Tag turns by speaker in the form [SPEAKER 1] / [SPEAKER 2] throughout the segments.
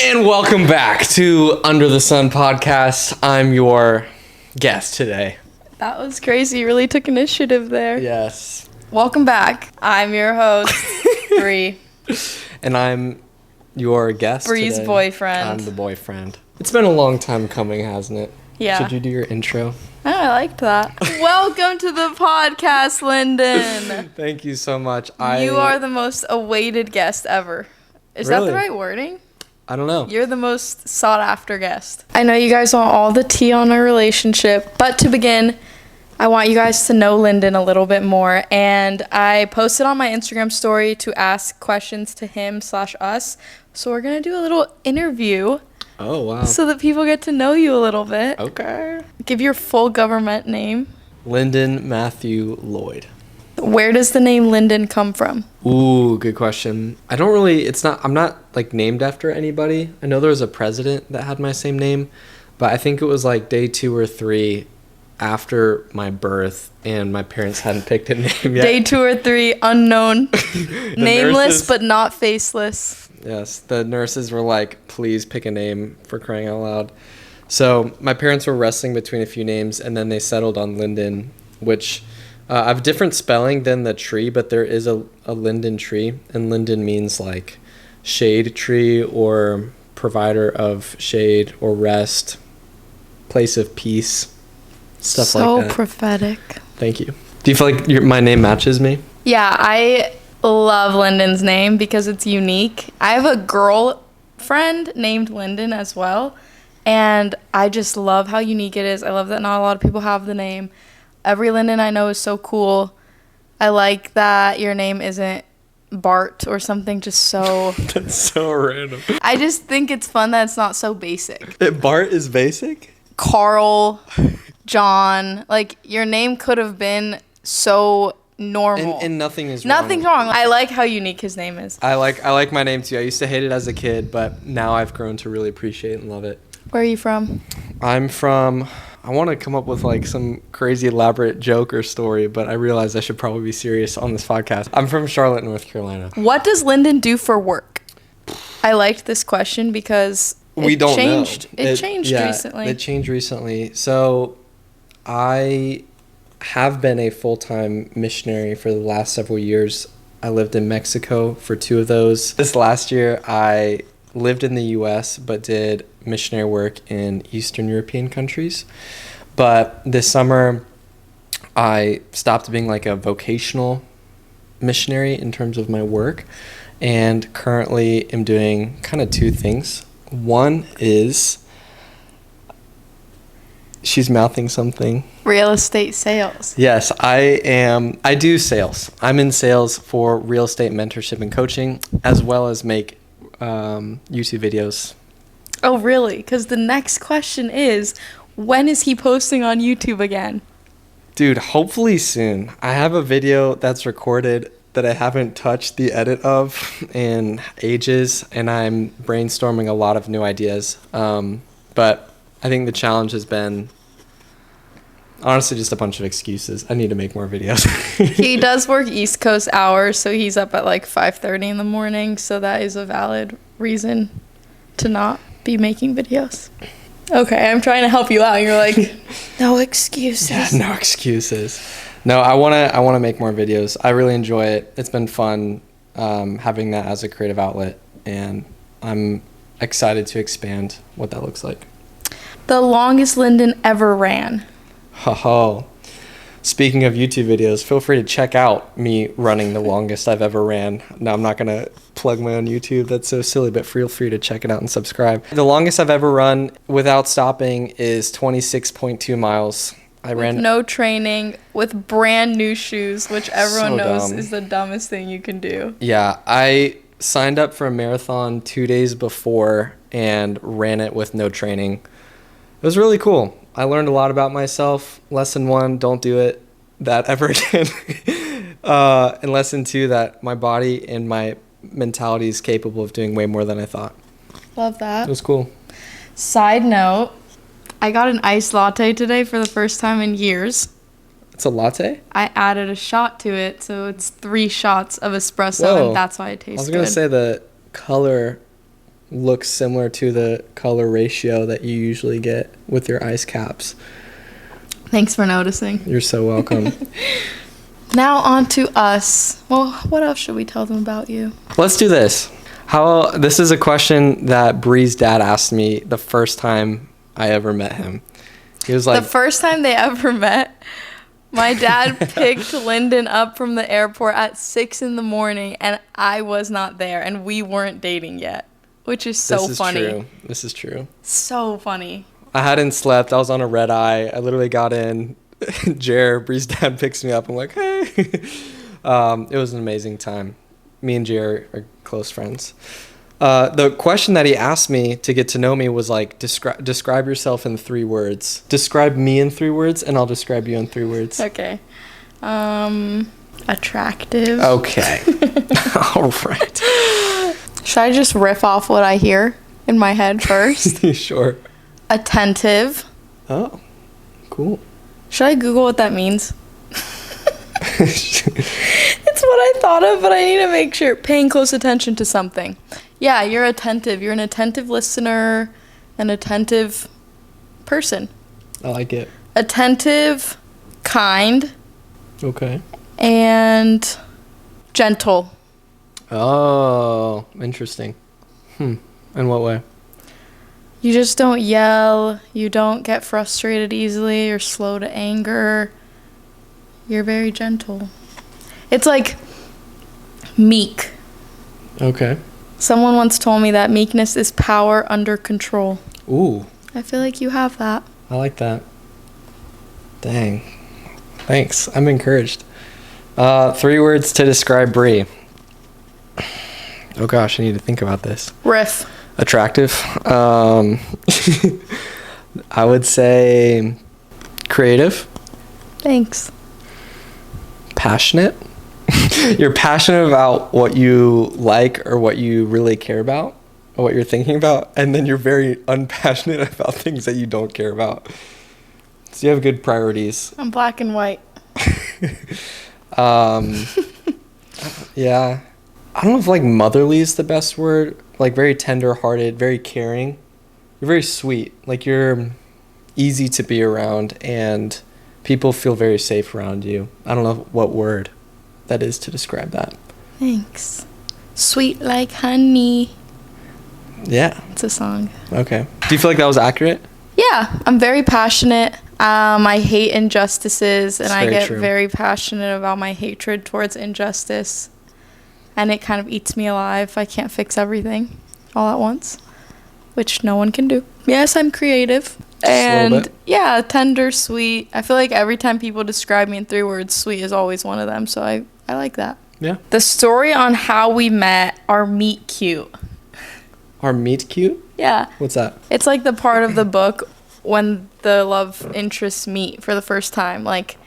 [SPEAKER 1] And welcome back to Under the Sun podcast. I'm your guest today.
[SPEAKER 2] That was crazy. You really took initiative there.
[SPEAKER 1] Yes.
[SPEAKER 2] Welcome back. I'm your host, Bree.
[SPEAKER 1] And I'm your guest
[SPEAKER 2] Bree's
[SPEAKER 1] today.
[SPEAKER 2] boyfriend.
[SPEAKER 1] I'm the boyfriend. It's been a long time coming, hasn't it?
[SPEAKER 2] Yeah.
[SPEAKER 1] Should you do your intro?
[SPEAKER 2] Oh, I liked that. Welcome to the podcast, Lyndon.
[SPEAKER 1] Thank you so much.
[SPEAKER 2] You are the most awaited guest ever. Is that
[SPEAKER 1] Really?
[SPEAKER 2] the right wording?
[SPEAKER 1] I don't know.
[SPEAKER 2] You're the most sought after guest. I know you guys want all the tea on our relationship, but to begin, I want you guys to know Lyndon a little bit more. And I posted on my Instagram story to ask questions to him/us. So we're going to do a little interview.
[SPEAKER 1] Oh, wow.
[SPEAKER 2] So that people get to know you a little bit.
[SPEAKER 1] Okay.
[SPEAKER 2] Give your full government name.
[SPEAKER 1] Lyndon Matthew Lloyd.
[SPEAKER 2] Where does the name Lyndon come from?
[SPEAKER 1] Ooh, good question. I'm not like named after anybody. I know there was a president that had my same name, but I think it was like day 2 or 3 after my birth and my parents hadn't picked a name yet.
[SPEAKER 2] Day 2 or 3, unknown. Nameless
[SPEAKER 1] nurses-
[SPEAKER 2] but not faceless.
[SPEAKER 1] Yes, the nurses were like, please pick a name, for crying out loud. So my parents were wrestling between a few names, and then they settled on Lyndon, which I have different spelling than the tree, but there is a linden tree, and linden means like shade tree or provider of shade or rest, place of peace, stuff like that.
[SPEAKER 2] So prophetic.
[SPEAKER 1] Thank you. Do you feel like my name matches me?
[SPEAKER 2] Yeah, I love Lyndon's name because it's unique. I have a girlfriend named Lyndon as well, and I just love how unique it is. I love that not a lot of people have the name. Every Lyndon I know is so cool. I like that your name isn't Bart or something just so...
[SPEAKER 1] That's so random.
[SPEAKER 2] I just think it's fun that it's not so basic.
[SPEAKER 1] Bart is basic?
[SPEAKER 2] Carl, John, like your name could have been so normal.
[SPEAKER 1] And nothing is wrong.
[SPEAKER 2] Nothing's wrong. I like how unique his name is.
[SPEAKER 1] I like my name too. I used to hate it as a kid, but now I've grown to really appreciate and love it.
[SPEAKER 2] Where are you from?
[SPEAKER 1] I want to come up with like some crazy elaborate joke or story, but I realize I should probably be serious on this podcast. I'm from Charlotte, North Carolina.
[SPEAKER 2] What does Lyndon do for work? I liked this question because
[SPEAKER 1] We don't
[SPEAKER 2] changed.
[SPEAKER 1] know.
[SPEAKER 2] It changed recently.
[SPEAKER 1] It changed recently. So I have been a full-time missionary for the last several years. I lived in Mexico for 2 of those. This last year, I lived in the U.S. but did missionary work in Eastern European countries. But this summer, I stopped being like a vocational missionary in terms of my work, and currently am doing kind of 2 things. One is, she's mouthing something.
[SPEAKER 2] Real estate sales.
[SPEAKER 1] Yes, I do sales. I'm in sales for real estate mentorship and coaching, as well as make YouTube videos.
[SPEAKER 2] Oh, really? Because the next question is, when is he posting on YouTube again?
[SPEAKER 1] Dude, hopefully soon. I have a video that's recorded that I haven't touched the edit of in ages, and I'm brainstorming a lot of new ideas. But I think the challenge has been honestly just a bunch of excuses. I need to make more videos.
[SPEAKER 2] He does work East Coast hours, so he's up at like 5:30 in the morning, so that is a valid reason to not be making videos. Okay, I'm trying to help you out. You're like, no excuses.
[SPEAKER 1] Yeah, no excuses. No, I wanna make more videos. I really enjoy it. It's been fun having that as a creative outlet, and I'm excited to expand what that looks like.
[SPEAKER 2] The longest Lyndon ever ran.
[SPEAKER 1] Ho. Speaking of YouTube videos, feel free to check out me running the longest I've ever ran. No, I'm not going to plug my own YouTube. That's so silly, but feel free to check it out and subscribe. The longest I've ever run without stopping is 26.2 miles. I ran
[SPEAKER 2] no training with brand new shoes, which everyone
[SPEAKER 1] So
[SPEAKER 2] knows
[SPEAKER 1] dumb.
[SPEAKER 2] is the dumbest thing you can do.
[SPEAKER 1] Yeah, I signed up for a marathon 2 days before and ran it with no training. It was really cool. I learned a lot about myself. Lesson 1, don't do it that ever again. And lesson 2, that my body and my mentality is capable of doing way more than I thought.
[SPEAKER 2] Love that.
[SPEAKER 1] It was cool.
[SPEAKER 2] Side note, I got an iced latte today for the first time in years.
[SPEAKER 1] It's a latte?
[SPEAKER 2] I added a shot to it, so it's 3 shots of espresso,
[SPEAKER 1] Whoa.
[SPEAKER 2] and that's why it tastes good.
[SPEAKER 1] I was going to say the color looks similar to the color ratio that you usually get with your ice caps.
[SPEAKER 2] Thanks for noticing.
[SPEAKER 1] You're so welcome.
[SPEAKER 2] Now on to us. Well, what else should we tell them about you?
[SPEAKER 1] Let's do this. This is a question that Bree's dad asked me the first time I ever met him. He was like,
[SPEAKER 2] the first time they ever met, my dad picked Lyndon up from the airport at 6 a.m. and I was not there and we weren't dating yet, which is so funny.
[SPEAKER 1] This is true.
[SPEAKER 2] So funny.
[SPEAKER 1] I hadn't slept. I was on a red eye. I literally got in. Bree's dad picks me up. I'm like, hey. It was an amazing time. Me and Jer are close friends. The question that he asked me to get to know me was like, describe yourself in 3 words. Describe me in 3 words, and I'll describe you in 3 words.
[SPEAKER 2] Okay. Attractive.
[SPEAKER 1] Okay. All right.
[SPEAKER 2] Should I just riff off what I hear in my head first?
[SPEAKER 1] Sure.
[SPEAKER 2] Attentive.
[SPEAKER 1] Oh, cool.
[SPEAKER 2] Should I Google what that means? It's what I thought of, but I need to make sure. Paying close attention to something. Yeah, you're attentive. You're an attentive listener, an attentive person.
[SPEAKER 1] I like it.
[SPEAKER 2] Attentive, kind.
[SPEAKER 1] Okay.
[SPEAKER 2] And gentle.
[SPEAKER 1] Oh, interesting. In what way?
[SPEAKER 2] You just don't yell. You don't get frustrated easily. You're slow to anger. You're very gentle. It's like meek.
[SPEAKER 1] Okay.
[SPEAKER 2] Someone once told me that meekness is power under control.
[SPEAKER 1] Ooh.
[SPEAKER 2] I feel like you have that.
[SPEAKER 1] I like that. Dang. Thanks. I'm encouraged. 3 words to describe Bree. Oh gosh, I need to think about this.
[SPEAKER 2] Riff.
[SPEAKER 1] Attractive. I would say creative.
[SPEAKER 2] Thanks.
[SPEAKER 1] Passionate. You're passionate about what you like or what you really care about or what you're thinking about, and then you're very unpassionate about things that you don't care about. So you have good priorities.
[SPEAKER 2] I'm black and white.
[SPEAKER 1] Yeah. I don't know if like motherly is the best word. Like very tender-hearted, very caring. You're very sweet. Like you're easy to be around and people feel very safe around you. I don't know what word that is to describe that.
[SPEAKER 2] Thanks. Sweet like honey.
[SPEAKER 1] Yeah.
[SPEAKER 2] It's a song.
[SPEAKER 1] Okay. Do you feel like that was accurate?
[SPEAKER 2] Yeah, I'm very passionate. I hate injustices, and I get
[SPEAKER 1] true.
[SPEAKER 2] very passionate about my hatred towards injustice. And it kind of eats me alive. I can't fix everything all at once, which no one can do. Yes, I'm creative. And yeah, tender, sweet. I feel like every time people describe me in 3 words, sweet is always one of them. So I like that.
[SPEAKER 1] Yeah.
[SPEAKER 2] The story on how we met, our meet cute.
[SPEAKER 1] Our meet cute?
[SPEAKER 2] Yeah.
[SPEAKER 1] What's that?
[SPEAKER 2] It's like the part of the book when the love interests meet for the first time. Like,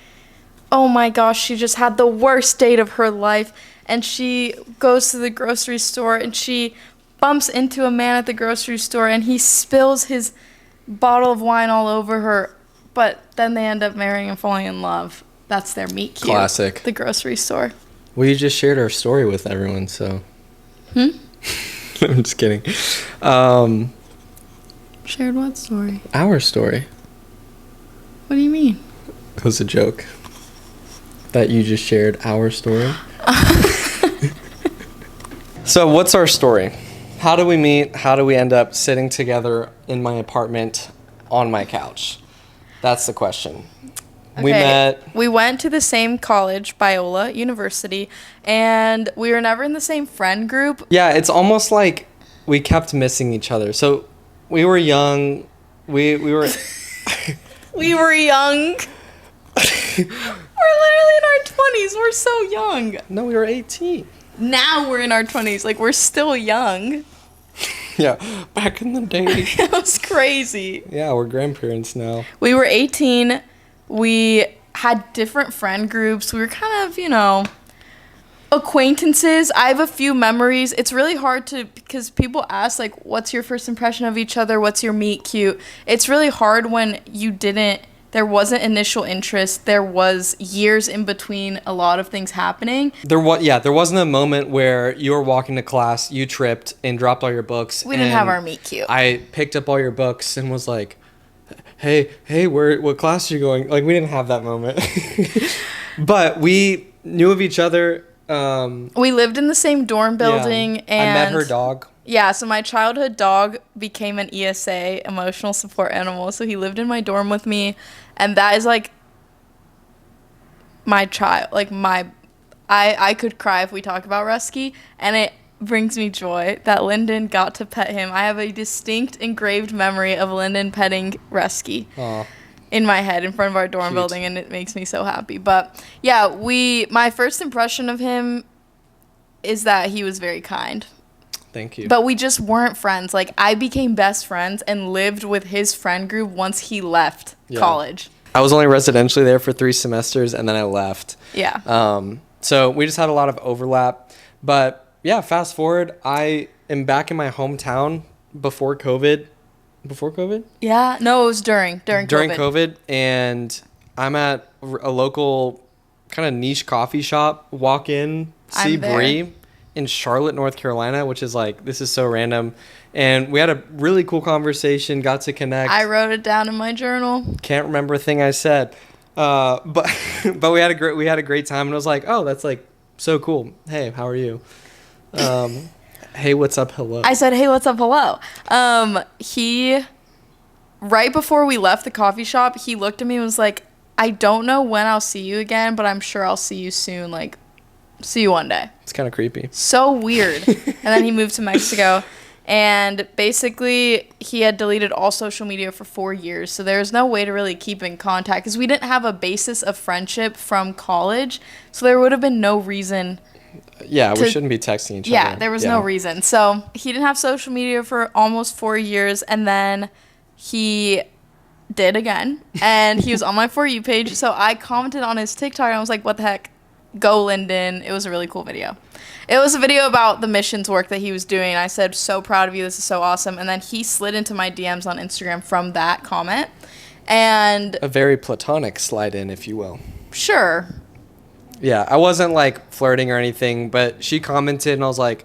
[SPEAKER 2] oh my gosh, she just had the worst date of her life. And she goes to the grocery store and she bumps into a man at the grocery store and he spills his bottle of wine all over her. But then they end up marrying and falling in love. That's their meet cute.
[SPEAKER 1] Classic.
[SPEAKER 2] The grocery store.
[SPEAKER 1] Well, you just shared our story with everyone, so. I'm just kidding.
[SPEAKER 2] Shared what story?
[SPEAKER 1] Our story.
[SPEAKER 2] What do you mean?
[SPEAKER 1] It was a joke. That you just shared our story. So what's our story? How do we meet? How do we end up sitting together in my apartment on my couch? That's the question.
[SPEAKER 2] Okay. We went to the same college, Biola University, and we were never in the same friend group.
[SPEAKER 1] Yeah, it's almost like we kept missing each other. So we were young. We were...
[SPEAKER 2] We were young. We're literally in our 20s. We're so young.
[SPEAKER 1] No, we were 18.
[SPEAKER 2] Now we're in our 20s. Like, we're still young.
[SPEAKER 1] Yeah, back in the day.
[SPEAKER 2] It was crazy.
[SPEAKER 1] Yeah, we're grandparents now.
[SPEAKER 2] We were 18. We had different friend groups. We were kind of, acquaintances. I have a few memories. It's really hard because people ask, like, what's your first impression of each other? What's your meet cute? It's really hard when you didn't there wasn't initial interest. There was years in between a lot of things happening.
[SPEAKER 1] There wasn't a moment where you were walking to class, you tripped and dropped all your books.
[SPEAKER 2] We didn't have our meet cute.
[SPEAKER 1] I picked up all your books and was like, hey, what class are you going? Like, we didn't have that moment. But we knew of each other.
[SPEAKER 2] We lived in the same dorm building.
[SPEAKER 1] Yeah.
[SPEAKER 2] And
[SPEAKER 1] I met her dog.
[SPEAKER 2] Yeah, so my childhood dog became an ESA, emotional support animal. So he lived in my dorm with me. And that is like my child. Like I could cry if we talk about Rusky. And it brings me joy that Lyndon got to pet him. I have a distinct engraved memory of Lyndon petting Rusky.
[SPEAKER 1] Aww.
[SPEAKER 2] In my head in front of our dorm building, and it makes me so happy. But yeah, my first impression of him is that he was very kind.
[SPEAKER 1] Thank you.
[SPEAKER 2] But we just weren't friends. Like, I became best friends and lived with his friend group once he left college.
[SPEAKER 1] I was only residentially there for 3 semesters, and then I left.
[SPEAKER 2] Yeah.
[SPEAKER 1] So we just had a lot of overlap. But yeah, fast forward, I am back in my hometown before COVID. Before COVID?
[SPEAKER 2] Yeah. No, it was during COVID.
[SPEAKER 1] During COVID, and I'm at a local kind of niche coffee shop. Walk in, see Bree in Charlotte, North Carolina, which is like, this is so random. And we had a really cool conversation, got to connect.
[SPEAKER 2] I wrote it down in my journal.
[SPEAKER 1] Can't remember a thing I said. But we had a great time, and I was like, oh, that's like so cool. Hey, how are you? Hey, what's up? Hello.
[SPEAKER 2] I said, hey, what's up? Hello. Right before we left the coffee shop, he looked at me and was like, I don't know when I'll see you again, but I'm sure I'll see you soon. Like, see you one day.
[SPEAKER 1] It's kind of creepy.
[SPEAKER 2] So weird. And then he moved to Mexico. And basically, he had deleted all social media for 4 years. So there was no way to really keep in contact because we didn't have a basis of friendship from college. So there would have been no reason.
[SPEAKER 1] Yeah, we shouldn't be texting each other.
[SPEAKER 2] Yeah, there was no reason. So he didn't have social media for almost 4 years, and then he did again, and he was on my For You page. So I commented on his TikTok, and I was like, what the heck? Go Lyndon. It was a really cool video. It was a video about the missions work that he was doing. I said, so proud of you. This is so awesome. And then he slid into my DMs on Instagram from that comment. And
[SPEAKER 1] a very platonic slide in, if you will.
[SPEAKER 2] Sure.
[SPEAKER 1] Yeah, I wasn't like flirting or anything, but she commented and I was like,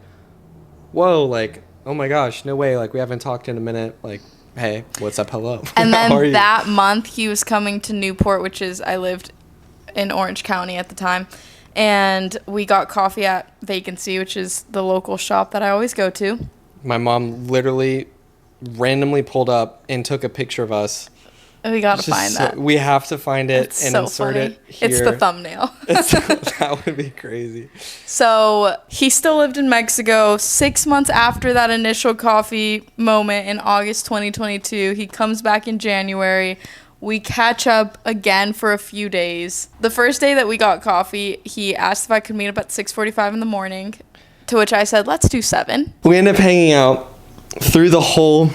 [SPEAKER 1] whoa, like, oh my gosh, no way. Like, we haven't talked in a minute. Like, hey, what's up? Hello.
[SPEAKER 2] And then that month he was coming to Newport, which is, I lived in Orange County at the time. And we got coffee at Vacancy, which is the local shop that I always go to.
[SPEAKER 1] My mom literally randomly pulled up and took a picture of us.
[SPEAKER 2] We gotta find that.
[SPEAKER 1] We have to find it
[SPEAKER 2] It's
[SPEAKER 1] and
[SPEAKER 2] so
[SPEAKER 1] insert
[SPEAKER 2] funny.
[SPEAKER 1] it here.
[SPEAKER 2] It's the thumbnail.
[SPEAKER 1] That would be crazy.
[SPEAKER 2] So he still lived in Mexico. 6 months after that initial coffee moment in August 2022, he comes back in January. We catch up again for a few days. The first day that we got coffee, he asked if I could meet up at 6:45 in the morning, to which I said, let's do 7.
[SPEAKER 1] We end up hanging out through the whole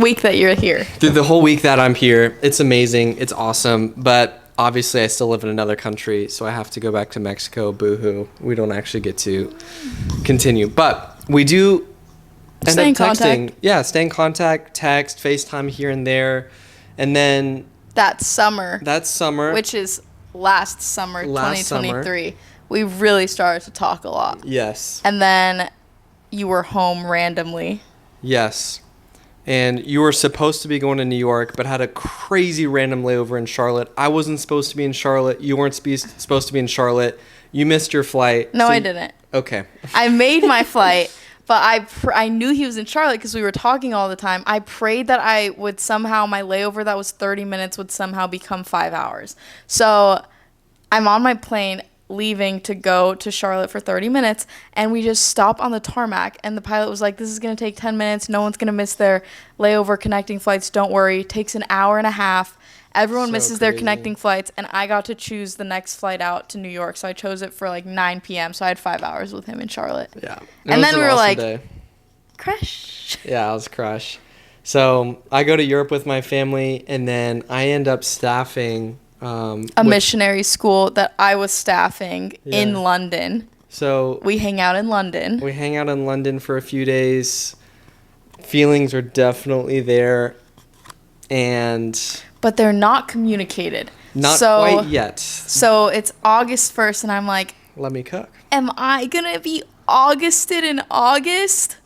[SPEAKER 2] week that you're here.
[SPEAKER 1] Through the whole week that I'm here. It's amazing. It's awesome. But obviously I still live in another country, so I have to go back to Mexico. Boo-hoo. We don't actually get to continue. But we do end up texting. Yeah, stay in contact, text, FaceTime here and there. And then
[SPEAKER 2] that summer,
[SPEAKER 1] which
[SPEAKER 2] is last summer, 2023, we really started to talk a lot.
[SPEAKER 1] Yes.
[SPEAKER 2] And then you were home randomly.
[SPEAKER 1] Yes. And you were supposed to be going to New York, but had a crazy random layover in Charlotte. I wasn't supposed to be in Charlotte. You weren't supposed to be in Charlotte. You missed your flight.
[SPEAKER 2] No, I didn't.
[SPEAKER 1] Okay.
[SPEAKER 2] I made my flight, but I knew he was in Charlotte because we were talking all the time. I prayed that I would somehow, my layover that was 30 minutes would somehow become 5 hours. So I'm on my plane leaving to go to Charlotte for 30 minutes, and we just stop on the tarmac, and the pilot was like, this is going to take 10 minutes. No one's going to miss their layover connecting flights. Don't worry. It takes an hour and a half. Everyone misses their connecting flights, and I got to choose the next flight out to New York, so I chose it for like 9 p.m., so I had 5 hours with him in Charlotte.
[SPEAKER 1] Yeah.
[SPEAKER 2] And then we were like, crush.
[SPEAKER 1] Yeah, I was crush. So I go to Europe with my family, and then I end up staffing
[SPEAKER 2] a missionary school that I was staffing in London.
[SPEAKER 1] So
[SPEAKER 2] we hang out in London.
[SPEAKER 1] We hang out in London for a few days. Feelings are definitely there. But
[SPEAKER 2] but they're not communicated.
[SPEAKER 1] Not quite yet.
[SPEAKER 2] So it's August 1st, and I'm like,
[SPEAKER 1] let me cook.
[SPEAKER 2] Am I going to be Augusted in August?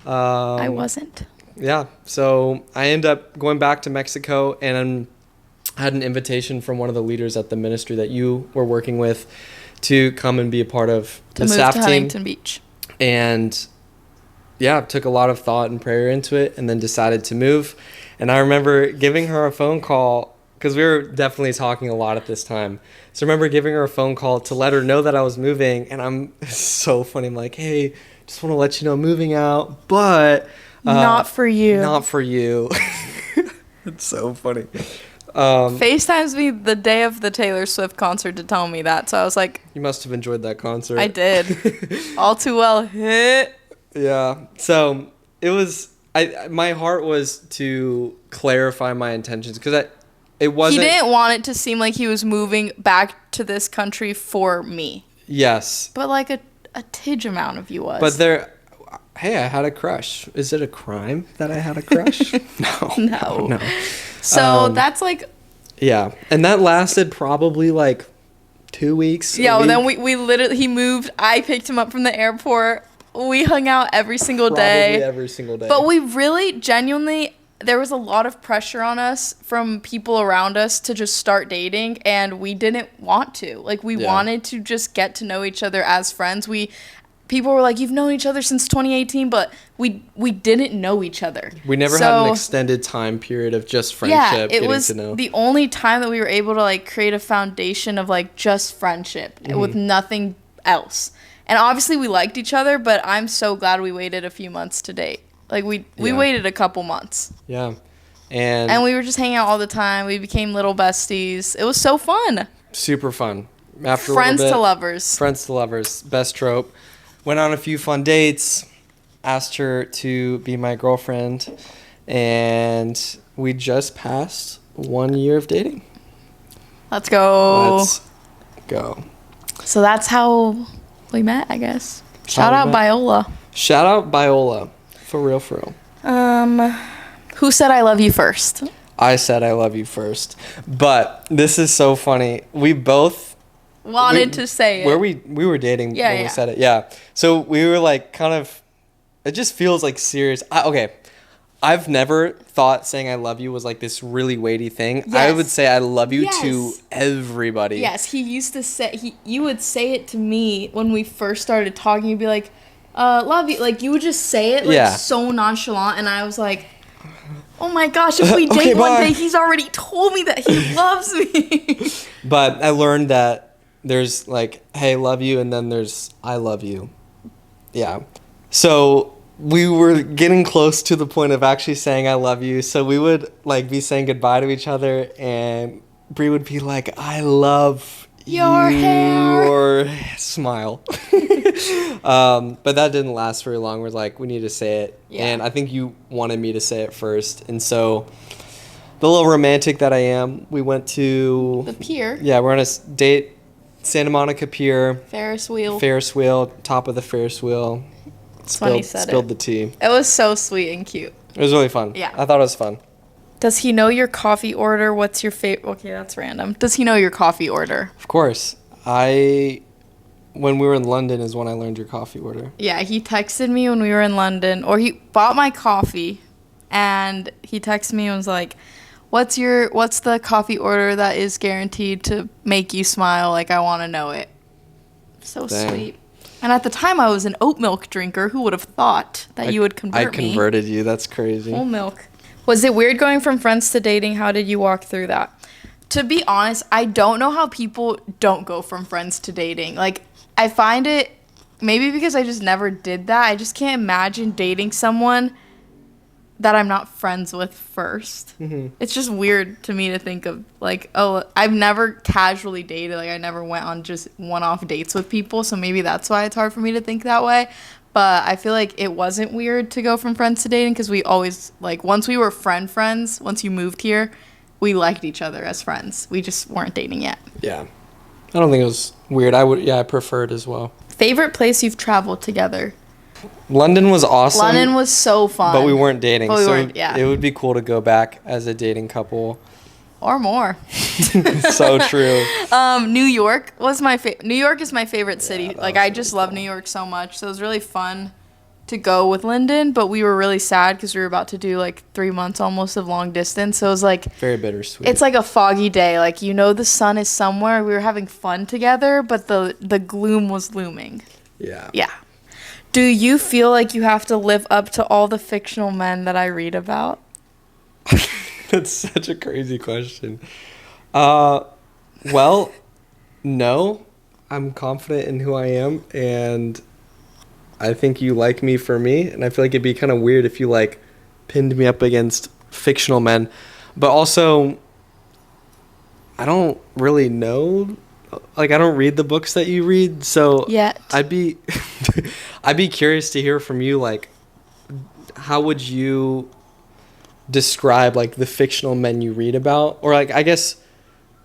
[SPEAKER 2] I wasn't.
[SPEAKER 1] Yeah. So I ended up going back to Mexico, and I had an invitation from one of the leaders at the ministry that you were working with to come and be a part of the staff team. To move to
[SPEAKER 2] Huntington Beach.
[SPEAKER 1] And yeah, took a lot of thought and prayer into it, and then decided to move. And I remember giving her a phone call, because we were definitely talking a lot at this time. So I remember giving her a phone call to let her know that I was moving. And it's so funny. I'm like, hey, just want to let you know I'm moving out, but
[SPEAKER 2] not for you.
[SPEAKER 1] Not for you. It's so funny.
[SPEAKER 2] FaceTimes me the day of the Taylor Swift concert to tell me that. So I was like,
[SPEAKER 1] you must have enjoyed that concert.
[SPEAKER 2] I did. All too well hit.
[SPEAKER 1] Yeah. So it was, my heart was to clarify my intentions, because it wasn't.
[SPEAKER 2] He didn't want it to seem like he was moving back to this country for me.
[SPEAKER 1] Yes.
[SPEAKER 2] But like a tidge amount of you was.
[SPEAKER 1] But hey, I had a crush. Is it a crime that I had a crush? No.
[SPEAKER 2] So that's like.
[SPEAKER 1] Yeah. And that lasted probably like 2 weeks.
[SPEAKER 2] Yeah. Well, then we literally, he moved. I picked him up from the airport. We hung out every single day.
[SPEAKER 1] Probably every single day.
[SPEAKER 2] But we really, genuinely, there was a lot of pressure on us from people around us to just start dating, and we didn't want to. Like, we wanted to just get to know each other as friends. People were like, you've known each other since 2018, but we didn't know each other.
[SPEAKER 1] We never had an extended time period of just friendship.
[SPEAKER 2] Yeah, it was the only time that we were able to like create a foundation of like just friendship with nothing else. And obviously we liked each other, but I'm so glad we waited a few months to date. Like we waited a couple months.
[SPEAKER 1] Yeah.
[SPEAKER 2] And we were just hanging out all the time. We became little besties. It was so fun.
[SPEAKER 1] Super fun. After
[SPEAKER 2] Friends to lovers.
[SPEAKER 1] Friends to lovers. Best trope. Went on a few fun dates. Asked her to be my girlfriend. And we just passed 1 year of dating.
[SPEAKER 2] Let's go.
[SPEAKER 1] Let's go.
[SPEAKER 2] So that's how we met, I guess. Shout out Biola.
[SPEAKER 1] Shout out Biola. For real, for real.
[SPEAKER 2] Who said I love you first?
[SPEAKER 1] I said I love you first. But this is so funny. We both
[SPEAKER 2] wanted to say it.
[SPEAKER 1] Where we were dating when we said it. Yeah. So we were like kind of, it just feels like serious. Okay. I've never thought saying I love you was like this really weighty thing. Yes. I would say I love you to everybody.
[SPEAKER 2] Yes, he used to say, you would say it to me when we first started talking. You'd be like, love you. Like, you would just say it like so nonchalant. And I was like, oh my gosh, if we date one day, he's already told me that he loves me.
[SPEAKER 1] But I learned that there's like, hey, love you. And then there's I love you. Yeah. So we were getting close to the point of actually saying I love you. So we would like be saying goodbye to each other, and Brie would be like, I love
[SPEAKER 2] your hair.
[SPEAKER 1] Your smile. But that didn't last very long. We're like, we need to say it. Yeah. And I think you wanted me to say it first. And so the little romantic that I am, we went to
[SPEAKER 2] the pier.
[SPEAKER 1] Yeah, we're on a date, Santa Monica Pier.
[SPEAKER 2] Ferris wheel,
[SPEAKER 1] top of the Ferris wheel. Spilled the tea.
[SPEAKER 2] It was so sweet and cute.
[SPEAKER 1] It was really fun.
[SPEAKER 2] Yeah.
[SPEAKER 1] I thought it was fun.
[SPEAKER 2] Does he know your coffee order? What's your favorite? Okay, that's random. Does he know your coffee order?
[SPEAKER 1] Of course. When we were in London is when I learned your coffee order.
[SPEAKER 2] Yeah, he texted me when we were in London, or he bought my coffee, and he texted me and was like, what's the coffee order that is guaranteed to make you smile? Like, I want to know it. So sweet. And at the time, I was an oat milk drinker. Who would have thought that you would convert me?
[SPEAKER 1] I converted you. That's crazy.
[SPEAKER 2] Whole milk. Was it weird going from friends to dating? How did you walk through that? To be honest, I don't know how people don't go from friends to dating. Like, I find it, maybe because I just never did that, I just can't imagine dating someone that I'm not friends with first. Mm-hmm. It's just weird to me to think of, like, oh, I've never casually dated. Like, I never went on just one-off dates with people, so maybe that's why it's hard for me to think that way. But I feel like it wasn't weird to go from friends to dating, because we always, like, once we were friends, once you moved here, we liked each other as friends. We just weren't dating yet.
[SPEAKER 1] Yeah. I don't think it was weird. I prefer it as well.
[SPEAKER 2] Favorite place you've traveled together?
[SPEAKER 1] London was awesome.
[SPEAKER 2] London was so fun.
[SPEAKER 1] But we weren't dating.
[SPEAKER 2] But we
[SPEAKER 1] so
[SPEAKER 2] weren't, yeah.
[SPEAKER 1] It would be cool to go back as a dating couple.
[SPEAKER 2] Or more.
[SPEAKER 1] So true.
[SPEAKER 2] New York was my favorite. New York is my favorite city.
[SPEAKER 1] Yeah,
[SPEAKER 2] Like, I just love New York so much. So it was really fun to go with Lyndon, but we were really sad because we were about to do like 3 months almost of long distance. So it was like
[SPEAKER 1] very bittersweet.
[SPEAKER 2] It's like a foggy day. Like, you know, the sun is somewhere. We were having fun together, but the gloom was looming.
[SPEAKER 1] Yeah.
[SPEAKER 2] Yeah. Do you feel like you have to live up to all the fictional men that I read about?
[SPEAKER 1] That's such a crazy question. Well, no. I'm confident in who I am, and I think you like me for me, and I feel like it'd be kind of weird if you, like, pinned me up against fictional men. But also, I don't really know. Like, I don't read the books that you read, so
[SPEAKER 2] Yet.
[SPEAKER 1] I'd be curious to hear from you, like, how would you describe, like, the fictional men you read about? Or, like, I guess,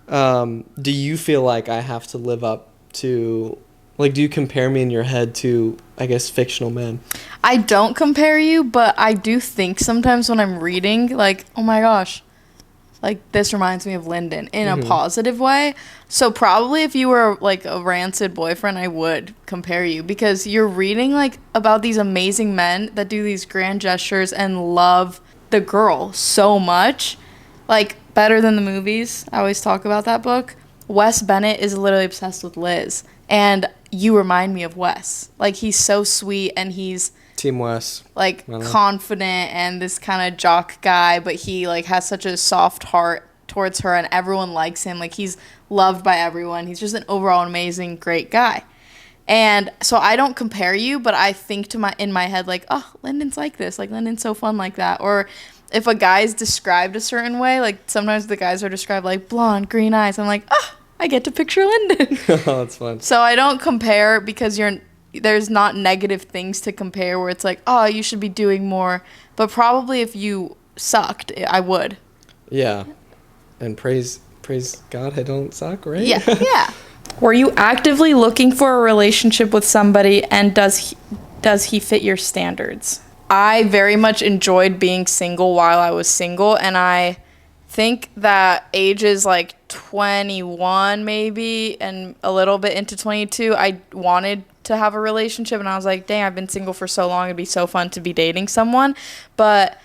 [SPEAKER 1] do you feel like I have to live up to, like, do you compare me in your head to, I guess, fictional men?
[SPEAKER 2] I don't compare you, but I do think sometimes when I'm reading, like, oh my gosh, like, this reminds me of Lyndon in a positive way. So probably if you were, like, a rancid boyfriend, I would compare you, because you're reading, like, about these amazing men that do these grand gestures and love the girl so much, like, better than the movies. I always talk about that book. Wes Bennett is literally obsessed with Liz, and you remind me of Wes. Like, he's so sweet, and he's
[SPEAKER 1] Team Wes.
[SPEAKER 2] like confident and this kind of jock guy, but he like has such a soft heart towards her, and everyone likes him. Like, he's loved by everyone. He's just an overall amazing, great guy. And so I don't compare you, but I think in my head, like, oh, Lyndon's like this. Like, Lyndon's so fun like that. Or if a guy's described a certain way, like sometimes the guys are described like blonde, green eyes. I'm like, oh, I get to picture Lyndon.
[SPEAKER 1] Oh, that's fun.
[SPEAKER 2] So I don't compare, because there's not negative things to compare where it's like, oh, you should be doing more. But probably if you sucked, I would.
[SPEAKER 1] Yeah. And praise God I don't suck, right?
[SPEAKER 2] Yeah, yeah. Were you actively looking for a relationship with somebody, and does he fit your standards? I very much enjoyed being single while I was single, and I think that ages like 21 maybe and a little bit into 22, I wanted to have a relationship, and I was like, dang, I've been single for so long, it'd be so fun to be dating someone. But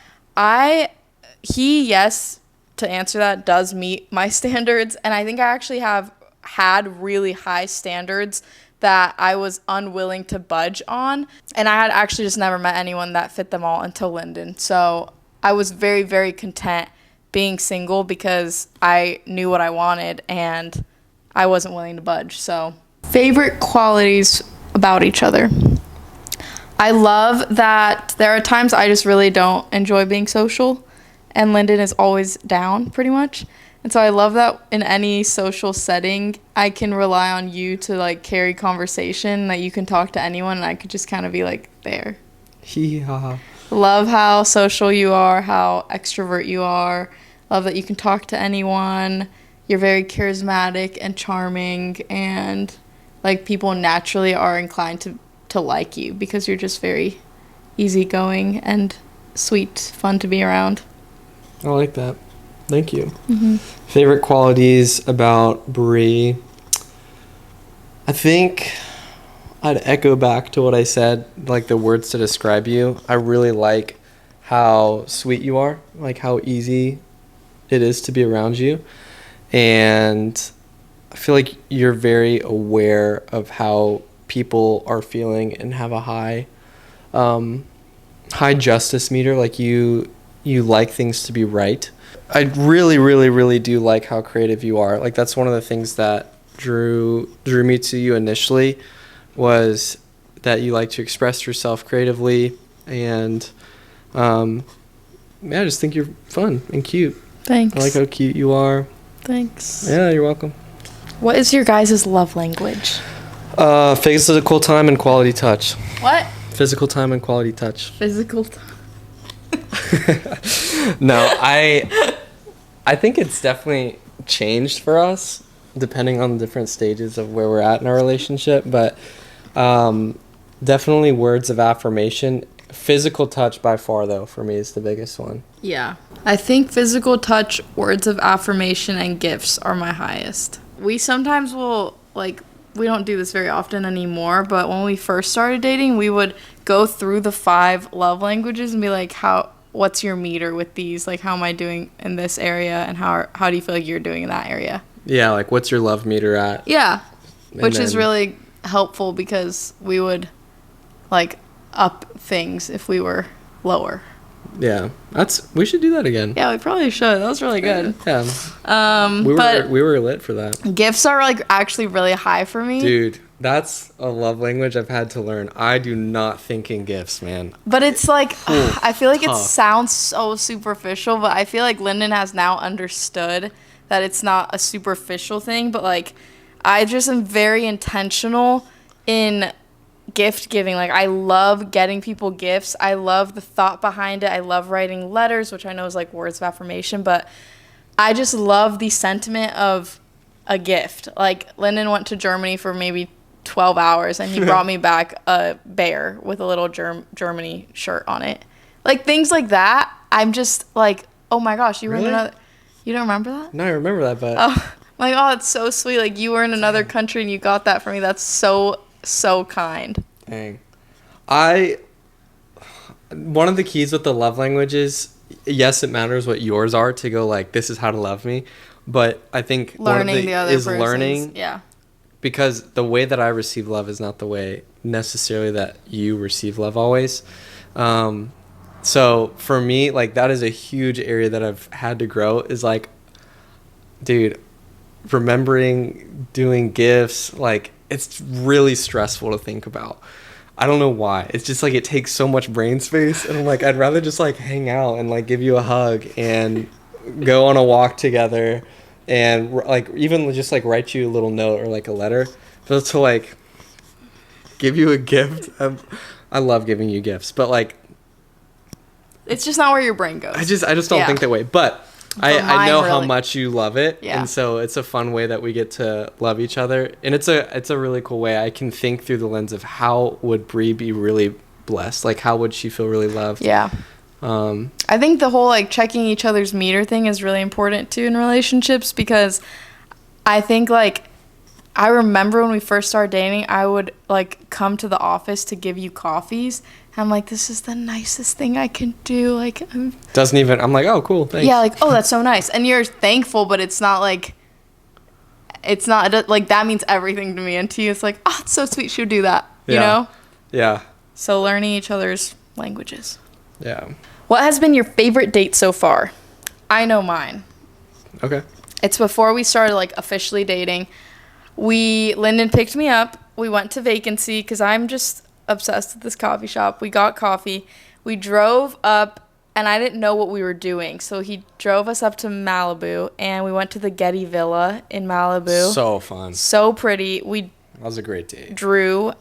[SPEAKER 2] yes, to answer that, does meet my standards, and I think I actually have had really high standards that I was unwilling to budge on, and I had actually just never met anyone that fit them all until Lyndon. So I was very, very content being single because I knew what I wanted and I wasn't willing to budge. So, favorite qualities about each other. I love that there are times I just really don't enjoy being social, and Lyndon is always down pretty much. And so I love that in any social setting, I can rely on you to, like, carry conversation, that you can talk to anyone, and I could just kind of be, like, there.
[SPEAKER 1] Yeah.
[SPEAKER 2] Love how social you are, how extrovert you are. Love that you can talk to anyone. You're very charismatic and charming, and, like, people naturally are inclined to like you because you're just very easygoing and sweet, fun to be around.
[SPEAKER 1] I like that. Thank you. Mm-hmm. Favorite qualities about Bree. I think I'd echo back to what I said, like the words to describe you. I really like how sweet you are, like how easy it is to be around you. And I feel like you're very aware of how people are feeling and have a high justice meter. Like you like things to be right. I really, really, really do like how creative you are. Like, that's one of the things that drew me to you initially, was that you like to express yourself creatively, and I just think you're fun and cute.
[SPEAKER 2] Thanks.
[SPEAKER 1] I like how cute you are.
[SPEAKER 2] Thanks.
[SPEAKER 1] Yeah, you're welcome.
[SPEAKER 2] What is your guys' love language?
[SPEAKER 1] Physical time and quality touch.
[SPEAKER 2] What?
[SPEAKER 1] Physical time and quality touch.
[SPEAKER 2] Physical time.
[SPEAKER 1] No, I think it's definitely changed for us depending on the different stages of where we're at in our relationship. But Definitely words of affirmation. Physical touch by far, though, for me is the biggest one.
[SPEAKER 2] Yeah. I think physical touch, words of affirmation, and gifts are my highest. We sometimes will, like, we don't do this very often anymore, but when we first started dating, we would go through the 5 love languages and be like, what's your meter with these? Like, how am I doing in this area, and how do you feel like you're doing in that area?
[SPEAKER 1] Yeah, like, what's your love meter at?
[SPEAKER 2] Yeah. Which is really helpful because we would, like, up things if we were lower.
[SPEAKER 1] Yeah, we should do that again.
[SPEAKER 2] Yeah, we probably should. That was really good.
[SPEAKER 1] Yeah. We were lit for that.
[SPEAKER 2] Gifts are like actually really high for me.
[SPEAKER 1] Dude, that's a love language I've had to learn. I do not think in gifts, man.
[SPEAKER 2] But it's like, I feel like
[SPEAKER 1] tough.
[SPEAKER 2] it sounds so superficial, but I feel like Lyndon has now understood that it's not a superficial thing, but like I just am very intentional in gift giving. Like, I love getting people gifts. I love the thought behind it. I love writing letters, which I know is like words of affirmation, but I just love the sentiment of a gift. Like, Lyndon went to Germany for maybe 12 hours and he brought me back a bear with a little Germany shirt on it. Like, things like that. I'm just like, oh my gosh, you were in another, you don't remember that?
[SPEAKER 1] No, I remember that, but
[SPEAKER 2] Like, oh, it's so sweet. Like, you were in another country and you got that for me. That's so kind.
[SPEAKER 1] Dang. One of the keys with the love languages, yes, it matters what yours are to go like, this is how to love me. But I think
[SPEAKER 2] learning the other person's,
[SPEAKER 1] learning.
[SPEAKER 2] Yeah.
[SPEAKER 1] Because the way that I receive love is not the way necessarily that you receive love always. So for me, like, that is a huge area that I've had to grow is like, dude, remembering doing gifts, like, it's really stressful to think about. I don't know why. It's just like it takes so much brain space, and I'm like, I'd rather just like hang out and like give you a hug and go on a walk together and like even just like write you a little note or like a letter, but to like give you a gift. I love giving you gifts, but like
[SPEAKER 2] it's just not where your brain goes.
[SPEAKER 1] I just don't think that way. But I know how much you love it, and so it's a fun way that we get to love each other, and it's a really cool way. I can think through the lens of how would Bree be really blessed, like how would she feel really loved.
[SPEAKER 2] Yeah. I think the whole like checking each other's meter thing is really important too in relationships, because I think like I remember when we first started dating, I would like come to the office to give you coffees. I'm like, this is the nicest thing I can do. Like, I'm
[SPEAKER 1] like, oh, cool, thanks.
[SPEAKER 2] Yeah, like, oh, that's so nice. And you're thankful, but it's not like that means everything to me. And to you, it's like, oh, it's so sweet she would do that, you know?
[SPEAKER 1] Yeah.
[SPEAKER 2] So learning each other's languages.
[SPEAKER 1] Yeah.
[SPEAKER 2] What has been your favorite date so far? I know mine.
[SPEAKER 1] Okay.
[SPEAKER 2] It's before we started like officially dating. Lyndon picked me up. We went to Vacancy because I'm just obsessed with this coffee shop. We got coffee. We drove up, and I didn't know what we were doing. So he drove us up to Malibu, and we went to the Getty Villa in Malibu.
[SPEAKER 1] So fun.
[SPEAKER 2] So pretty.
[SPEAKER 1] That was a great date.
[SPEAKER 2] Drew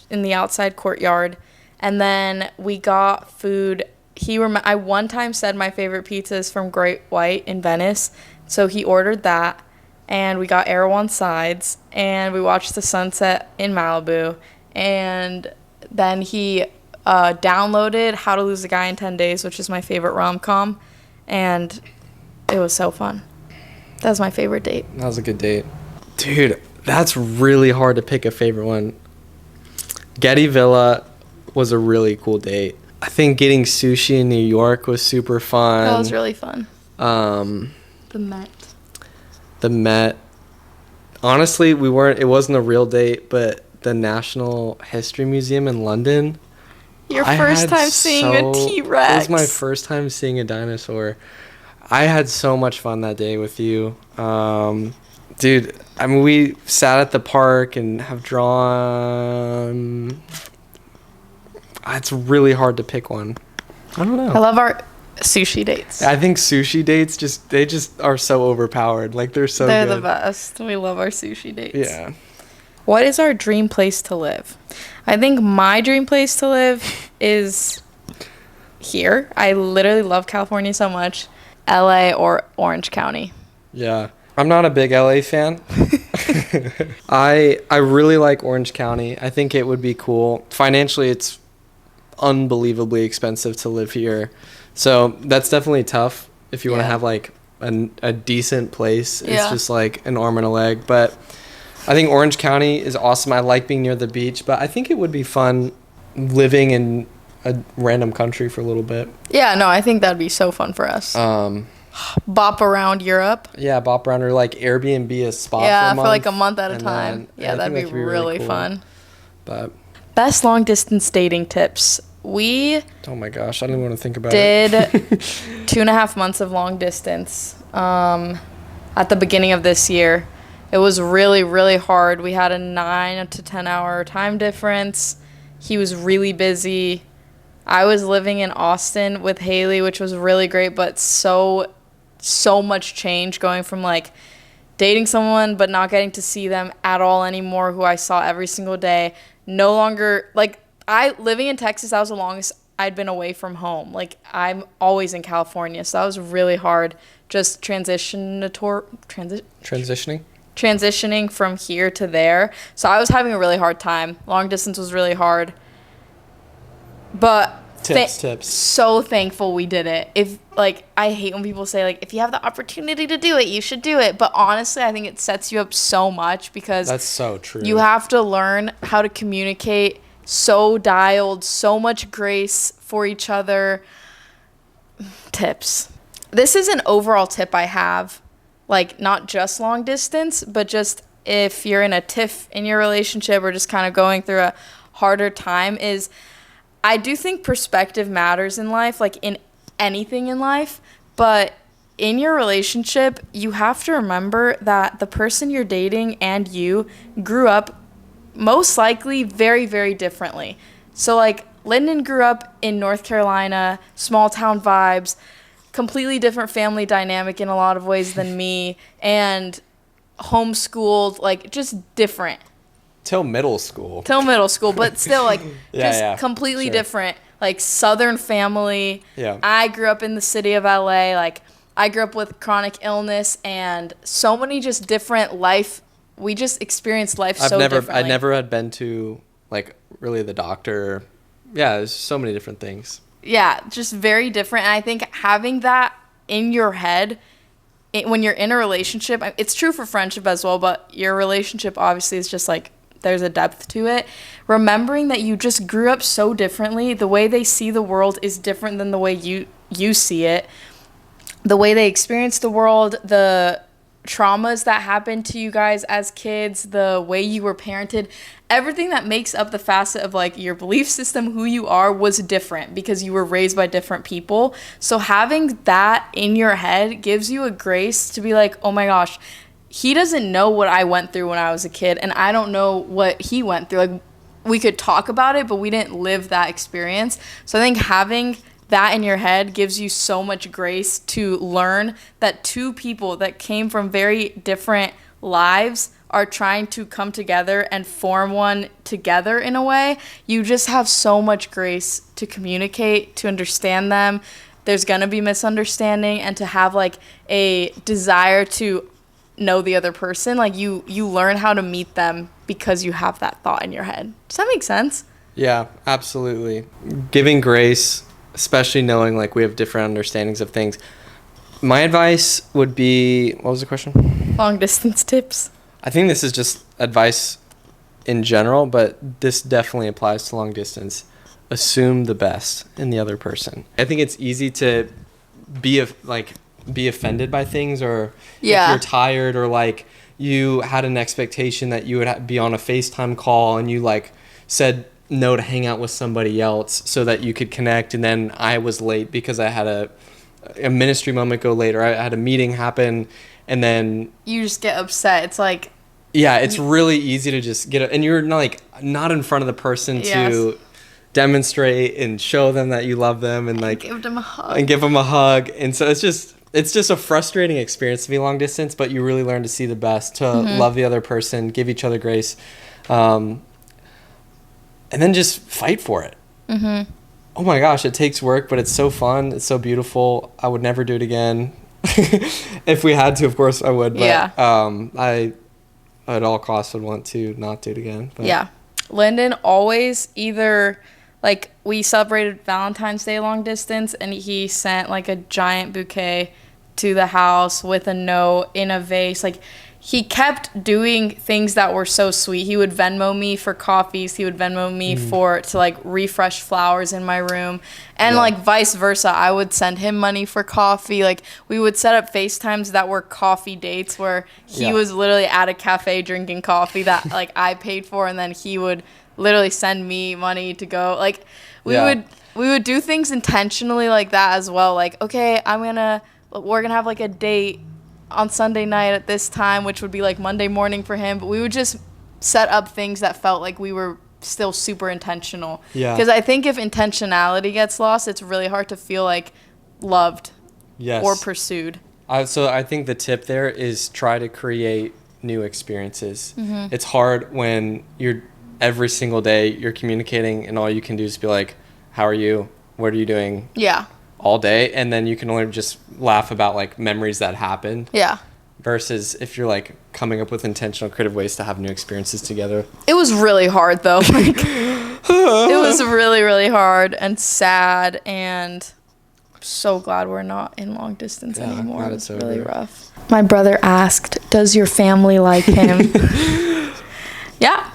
[SPEAKER 2] in the outside courtyard, and then we got food. I one time said my favorite pizza is from Great White in Venice, so he ordered that, and we got Erewhon sides, and we watched the sunset in Malibu, and then he downloaded How to Lose a Guy in 10 Days, which is my favorite rom-com, and it was so fun. That was my favorite date.
[SPEAKER 1] That was a good date. Dude, that's really hard to pick a favorite one. Getty Villa was a really cool date. I think getting sushi in New York was super fun.
[SPEAKER 2] That was really fun.
[SPEAKER 1] The Met. Honestly, it wasn't a real date, but the National History Museum in London.
[SPEAKER 2] Your first time seeing a T-Rex.
[SPEAKER 1] It was my first time seeing a dinosaur. I had so much fun that day with you. Dude, I mean, we sat at the park and have drawn. It's really hard to pick one. I don't know.
[SPEAKER 2] I love our sushi dates.
[SPEAKER 1] I think sushi dates they are so overpowered. Like, they're so
[SPEAKER 2] They're
[SPEAKER 1] good.
[SPEAKER 2] the best. We love our sushi dates.
[SPEAKER 1] Yeah.
[SPEAKER 2] What is our dream place to live? I think my dream place to live is here. I literally love California so much. LA or Orange County.
[SPEAKER 1] Yeah. I'm not a big LA fan. I really like Orange County. I think it would be cool. Financially, it's unbelievably expensive to live here. So that's definitely tough if you want to have like a decent place. It's just like an arm and a leg. But I think Orange County is awesome. I like being near the beach, but I think it would be fun living in a random country for a little bit.
[SPEAKER 2] Yeah, no, I think that'd be so fun for us. Bop around Europe.
[SPEAKER 1] Yeah, bop around or like Airbnb a spot
[SPEAKER 2] for like a month at a time. Yeah, that'd be really cool. Fun.
[SPEAKER 1] But
[SPEAKER 2] best long distance dating tips. We
[SPEAKER 1] oh my gosh, I don't even want to think about
[SPEAKER 2] it.
[SPEAKER 1] Did
[SPEAKER 2] 2.5 months of long distance at the beginning of this year. It was really, really hard. We had a 9 to 10 hour time difference. He was really busy. I was living in Austin with Haley, which was really great, but so much change going from like dating someone but not getting to see them at all anymore, who I saw every single day. No longer, like, living in Texas, that was the longest I'd been away from home. Like, I'm always in California, so that was really hard. Just transitioning from here to there. So I was having a really hard time. Long distance was really hard. But
[SPEAKER 1] tips.
[SPEAKER 2] So thankful we did it. If like, I hate when people say like, if you have the opportunity to do it, you should do it. But honestly, I think it sets you up so much because
[SPEAKER 1] that's so true.
[SPEAKER 2] You have to learn how to communicate so dialed, so much grace for each other. Tips. This is an overall tip I have, like not just long distance, but just if you're in a tiff in your relationship or just kind of going through a harder time, is I do think perspective matters in life, like in anything in life, but in your relationship, you have to remember that the person you're dating and you grew up most likely very, very differently. So like Lyndon grew up in North Carolina, small town vibes, completely different family dynamic in a lot of ways than me, and homeschooled, like just different.
[SPEAKER 1] Till middle school,
[SPEAKER 2] but still like completely different, like Southern family.
[SPEAKER 1] Yeah.
[SPEAKER 2] I grew up in the city of LA. Like I grew up with chronic illness and so many just different life. We just experienced life differently.
[SPEAKER 1] I never had been to like really the doctor. Yeah, there's so many different things.
[SPEAKER 2] Yeah, just very different. And I think having that in your head when you're in a relationship, it's true for friendship as well, but your relationship obviously is just like, there's a depth to it. Remembering that you just grew up so differently. The way they see the world is different than the way you see it. The way they experience the world, the traumas that happened to you guys as kids, the way you were parented, everything that makes up the facet of like your belief system, who you are, was different because you were raised by different people. So having that in your head gives you a grace to be like, oh my gosh, he doesn't know what I went through when I was a kid, and I don't know what he went through. Like, we could talk about it, but we didn't live that experience. So I think having that in your head gives you so much grace to learn that two people that came from very different lives are trying to come together and form one together in a way. You just have so much grace to communicate, to understand them. There's going to be misunderstanding, and to have like a desire to know the other person. Like you learn how to meet them because you have that thought in your head. Does that make sense?
[SPEAKER 1] Yeah, absolutely. Giving grace, especially knowing like we have different understandings of things. My advice would be, what was the question?
[SPEAKER 2] Long distance tips.
[SPEAKER 1] I think this is just advice in general, but this definitely applies to long distance. Assume the best in the other person. I think it's easy to be offended by things, or if you're tired, or like you had an expectation that you would be on a FaceTime call and you like said no to hang out with somebody else so that you could connect, and then I was late because I had a ministry moment go later. I had a meeting happen, and then
[SPEAKER 2] you just get upset. It's like,
[SPEAKER 1] yeah, it's really easy to just and you're not in front of the person to demonstrate and show them that you love them and like
[SPEAKER 2] give them a hug.
[SPEAKER 1] And so it's just a frustrating experience to be long distance, but you really learn to see the best, to love the other person, give each other grace, and then just fight for it. Oh my gosh, it takes work, but it's so fun. It's so beautiful. I would never do it again. If we had to, of course I would. But,
[SPEAKER 2] Yeah.
[SPEAKER 1] I at all costs would want to not do it again. But.
[SPEAKER 2] Yeah. Lyndon always either, like, we celebrated Valentine's Day long distance, and he sent, like, a giant bouquet to the house with a note in a vase. Like, he kept doing things that were so sweet. He would Venmo me for coffees. He would Venmo me to like refresh flowers in my room, and like vice versa. I would send him money for coffee. Like, we would set up FaceTimes that were coffee dates where he was literally at a cafe drinking coffee that like I paid for, and then he would literally send me money to go. Like, we would do things intentionally like that as well. Like, okay, we're gonna have like a date on Sunday night at this time, which would be like Monday morning for him, but we would just set up things that felt like we were still super intentional.
[SPEAKER 1] Yeah.
[SPEAKER 2] Because I think if intentionality gets lost, it's really hard to feel like loved or pursued.
[SPEAKER 1] So I think the tip there is try to create new experiences. It's hard when you're every single day you're communicating and all you can do is be like, how are you? What are you doing?
[SPEAKER 2] Yeah.
[SPEAKER 1] All day, and then you can only just laugh about like memories that happened.
[SPEAKER 2] Yeah.
[SPEAKER 1] Versus if you're like coming up with intentional creative ways to have new experiences together.
[SPEAKER 2] It was really hard though. Like, it was really, really hard and sad, and I'm so glad we're not in long distance anymore. It was really rough. My brother asked, does your family like him? Yeah.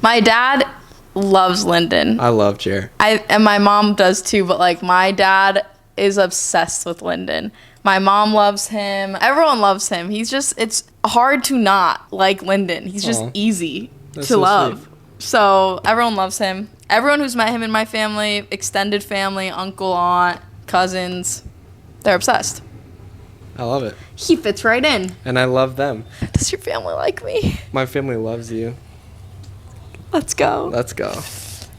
[SPEAKER 2] My dad loves Lyndon.
[SPEAKER 1] I love Jer.
[SPEAKER 2] And my mom does too, but like my dad is obsessed with Lyndon. My mom loves him. Everyone loves him. It's hard to not like Lyndon. He's just easy to love. Sweet. So everyone loves him. Everyone who's met him in my family, extended family, uncle, aunt, cousins, they're obsessed.
[SPEAKER 1] I love it.
[SPEAKER 2] He fits right in.
[SPEAKER 1] And I love them.
[SPEAKER 2] Does your family like me?
[SPEAKER 1] My family loves you.
[SPEAKER 2] Let's go.
[SPEAKER 1] Let's go.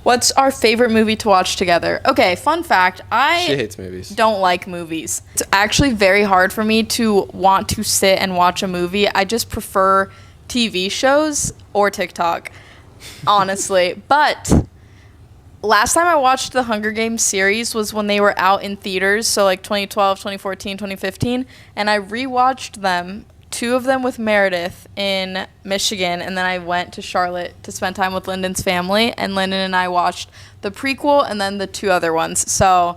[SPEAKER 2] What's our favorite movie to watch together? Okay, fun fact.
[SPEAKER 1] She hates movies.
[SPEAKER 2] Don't like movies. It's actually very hard for me to want to sit and watch a movie. I just prefer TV shows or TikTok, honestly. But last time I watched the Hunger Games series was when they were out in theaters, so like 2012, 2014, 2015, and I rewatched them. 2 of them with Meredith in Michigan, and then I went to Charlotte to spend time with Lyndon's family, and Lyndon and I watched the prequel and then the 2 other ones. So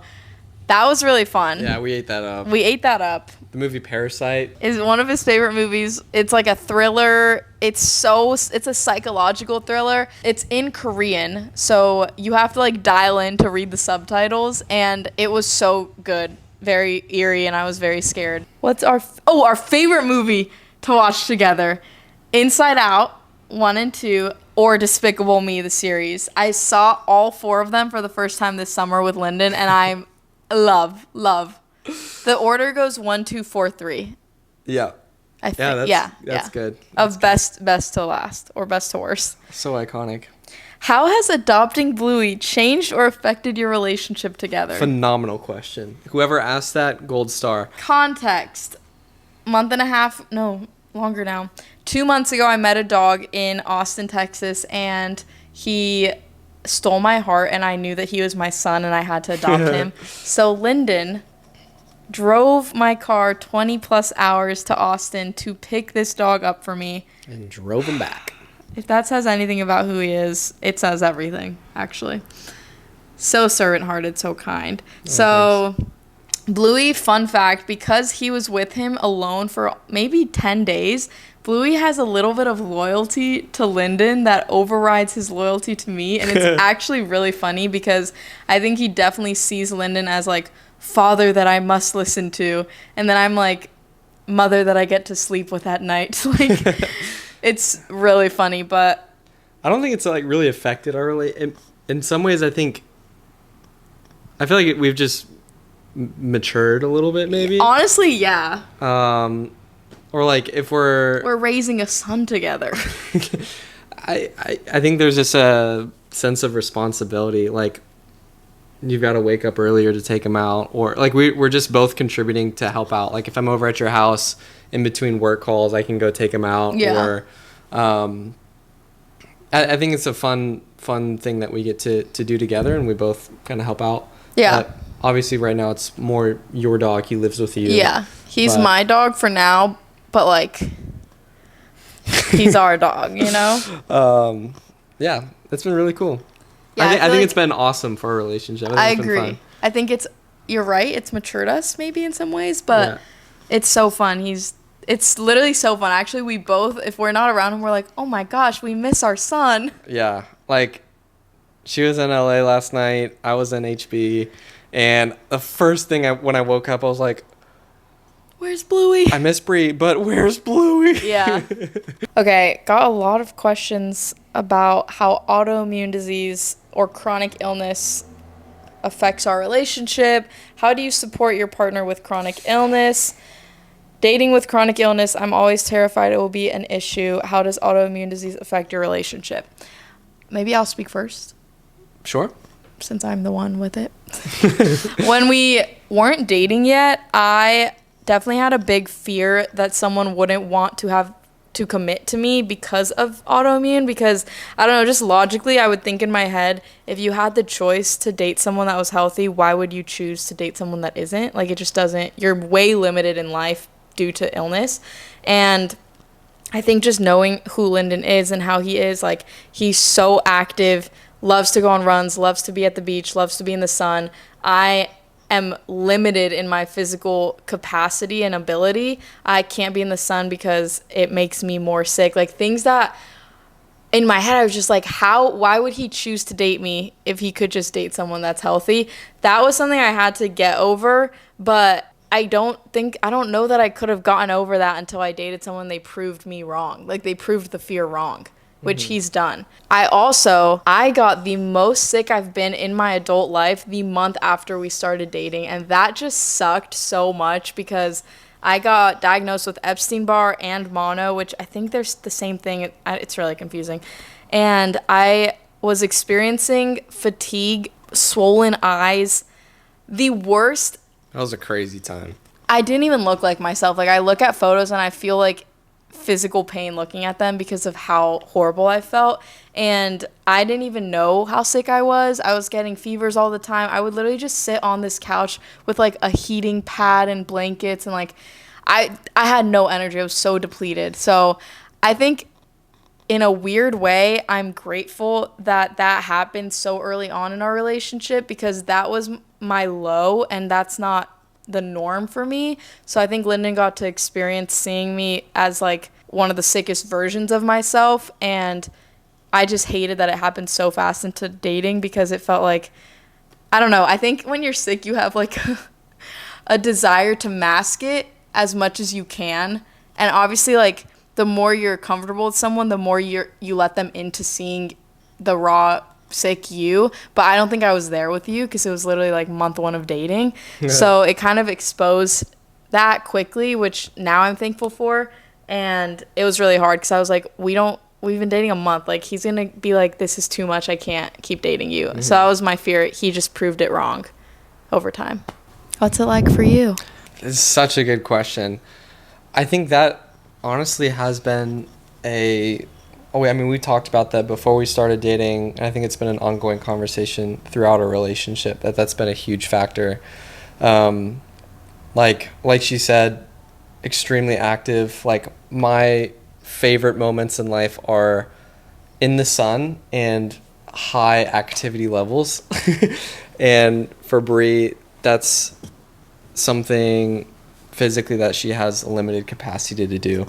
[SPEAKER 2] that was really fun.
[SPEAKER 1] Yeah, we ate that up. The movie Parasite
[SPEAKER 2] is one of his favorite movies. It's like a thriller. It's a psychological thriller. It's in Korean, so you have to like dial in to read the subtitles, and it was so good. Very eerie, and I was very scared. What's our favorite movie to watch together? Inside Out 1 and 2, or Despicable Me, the series. I saw all 4 of them for the first time this summer with Lyndon, and I love. The order goes 1, 2, 4, 3.
[SPEAKER 1] Yeah.
[SPEAKER 2] I think. That's
[SPEAKER 1] good.
[SPEAKER 2] Of best to last, or best to worst.
[SPEAKER 1] So iconic.
[SPEAKER 2] How has adopting Bluey changed or affected your relationship together?
[SPEAKER 1] Phenomenal question. Whoever asked that, gold star.
[SPEAKER 2] Context. Month and a half, no, longer now. 2 months ago, I met a dog in Austin, Texas, and he stole my heart, and I knew that he was my son, and I had to adopt him. So Lyndon drove my car 20 plus hours to Austin to pick this dog up for me.
[SPEAKER 1] And drove him back.
[SPEAKER 2] If that says anything about who he is, it says everything, actually. So servant-hearted, so kind. Thanks. Bluey, fun fact, because he was with him alone for maybe 10 days, Bluey has a little bit of loyalty to Lyndon that overrides his loyalty to me. And it's actually really funny because I think he definitely sees Lyndon as, like, father that I must listen to. And then I'm, like, mother that I get to sleep with at night. Like... It's really funny, but
[SPEAKER 1] I don't think it's like really affected our relationship. In some ways, I feel like we've just matured a little bit, maybe.
[SPEAKER 2] Honestly, yeah.
[SPEAKER 1] Or like if we're
[SPEAKER 2] raising a son together.
[SPEAKER 1] I think there's just a sense of responsibility. Like you've got to wake up earlier to take him out, or like we're just both contributing to help out. Like if I'm over at your house in between work calls, I can go take him out.
[SPEAKER 2] Yeah.
[SPEAKER 1] Or I think it's a fun thing that we get to do together, and we both kind of help out.
[SPEAKER 2] Yeah.
[SPEAKER 1] Obviously right now it's more your dog. He lives with you.
[SPEAKER 2] Yeah. He's
[SPEAKER 1] But-
[SPEAKER 2] my dog for now, but like he's our dog, you know?
[SPEAKER 1] Yeah, it's been really cool.
[SPEAKER 2] Yeah,
[SPEAKER 1] I think
[SPEAKER 2] feel
[SPEAKER 1] it's been awesome for a relationship.
[SPEAKER 2] I
[SPEAKER 1] think it's been
[SPEAKER 2] agree.
[SPEAKER 1] fun.
[SPEAKER 2] I think you're right. It's matured us maybe in some ways, but
[SPEAKER 1] Yeah.
[SPEAKER 2] it's so fun. It's literally so fun. Actually, we both, if we're not around him, we're like, oh my gosh, we miss our son.
[SPEAKER 1] Yeah, like she was in LA last night. I was in HB, and the first thing when I woke up, I was like,
[SPEAKER 2] Where's Bluey?
[SPEAKER 1] I miss Bree, but where's Bluey?
[SPEAKER 2] Yeah. Okay, got a lot of questions about how autoimmune disease or chronic illness affects our relationship. How do you support your partner with chronic illness? Dating with chronic illness, I'm always terrified it will be an issue. How does autoimmune disease affect your relationship? Maybe I'll speak first,
[SPEAKER 1] Sure.
[SPEAKER 2] since I'm the one with it. When we weren't dating yet, I definitely had a big fear that someone wouldn't want to have to commit to me because of autoimmune, because I don't know, just logically I would think in my head, if you had the choice to date someone that was healthy, why would you choose to date someone that isn't? Like, it just doesn't. You're way limited in life due to illness. And I think just knowing who Lyndon is and how he is, like, he's so active, loves to go on runs, loves to be at the beach, loves to be in the sun. I am limited in my physical capacity and ability. I can't be in the sun because it makes me more sick. Like, things that in my head I was just like, why would he choose to date me if he could just date someone that's healthy? That was something I had to get over, but I don't know that I could have gotten over that until I dated someone. They proved me wrong. Like, they proved the fear wrong, which he's done. I got the most sick I've been in my adult life the month after we started dating, and that just sucked so much because I got diagnosed with Epstein-Barr and mono, which I think they're the same thing. It's really confusing. And I was experiencing fatigue, swollen eyes, the worst.
[SPEAKER 1] That was a crazy time.
[SPEAKER 2] I didn't even look like myself. Like, I look at photos and I feel like physical pain looking at them because of how horrible I felt. And I didn't even know how sick I was. I was getting fevers all the time. I would literally just sit on this couch with like a heating pad and blankets, and like I had no energy. I was so depleted. So I think in a weird way, I'm grateful that happened so early on in our relationship, because that was my low and that's not the norm for me. So I think Lyndon got to experience seeing me as like one of the sickest versions of myself, and I just hated that it happened so fast into dating, because it felt like, I don't know, I think when you're sick you have like a desire to mask it as much as you can, and obviously like the more you're comfortable with someone, the more you let them into seeing the raw sick you. But I don't think I was there with you, because it was literally like month 1 of dating. Yeah. So it kind of exposed that quickly, which now I'm thankful for. And it was really hard because I was like, we've been dating a month. Like, he's going to be like, this is too much. I can't keep dating you. Mm-hmm. So that was my fear. He just proved it wrong over time. What's it like for you?
[SPEAKER 1] It's such a good question. I think that honestly has been we talked about that before we started dating, and I think it's been an ongoing conversation throughout our relationship that's been a huge factor. Like she said, extremely active. Like, my favorite moments in life are in the sun and high activity levels. And for Bree, that's something physically that she has a limited capacity to do.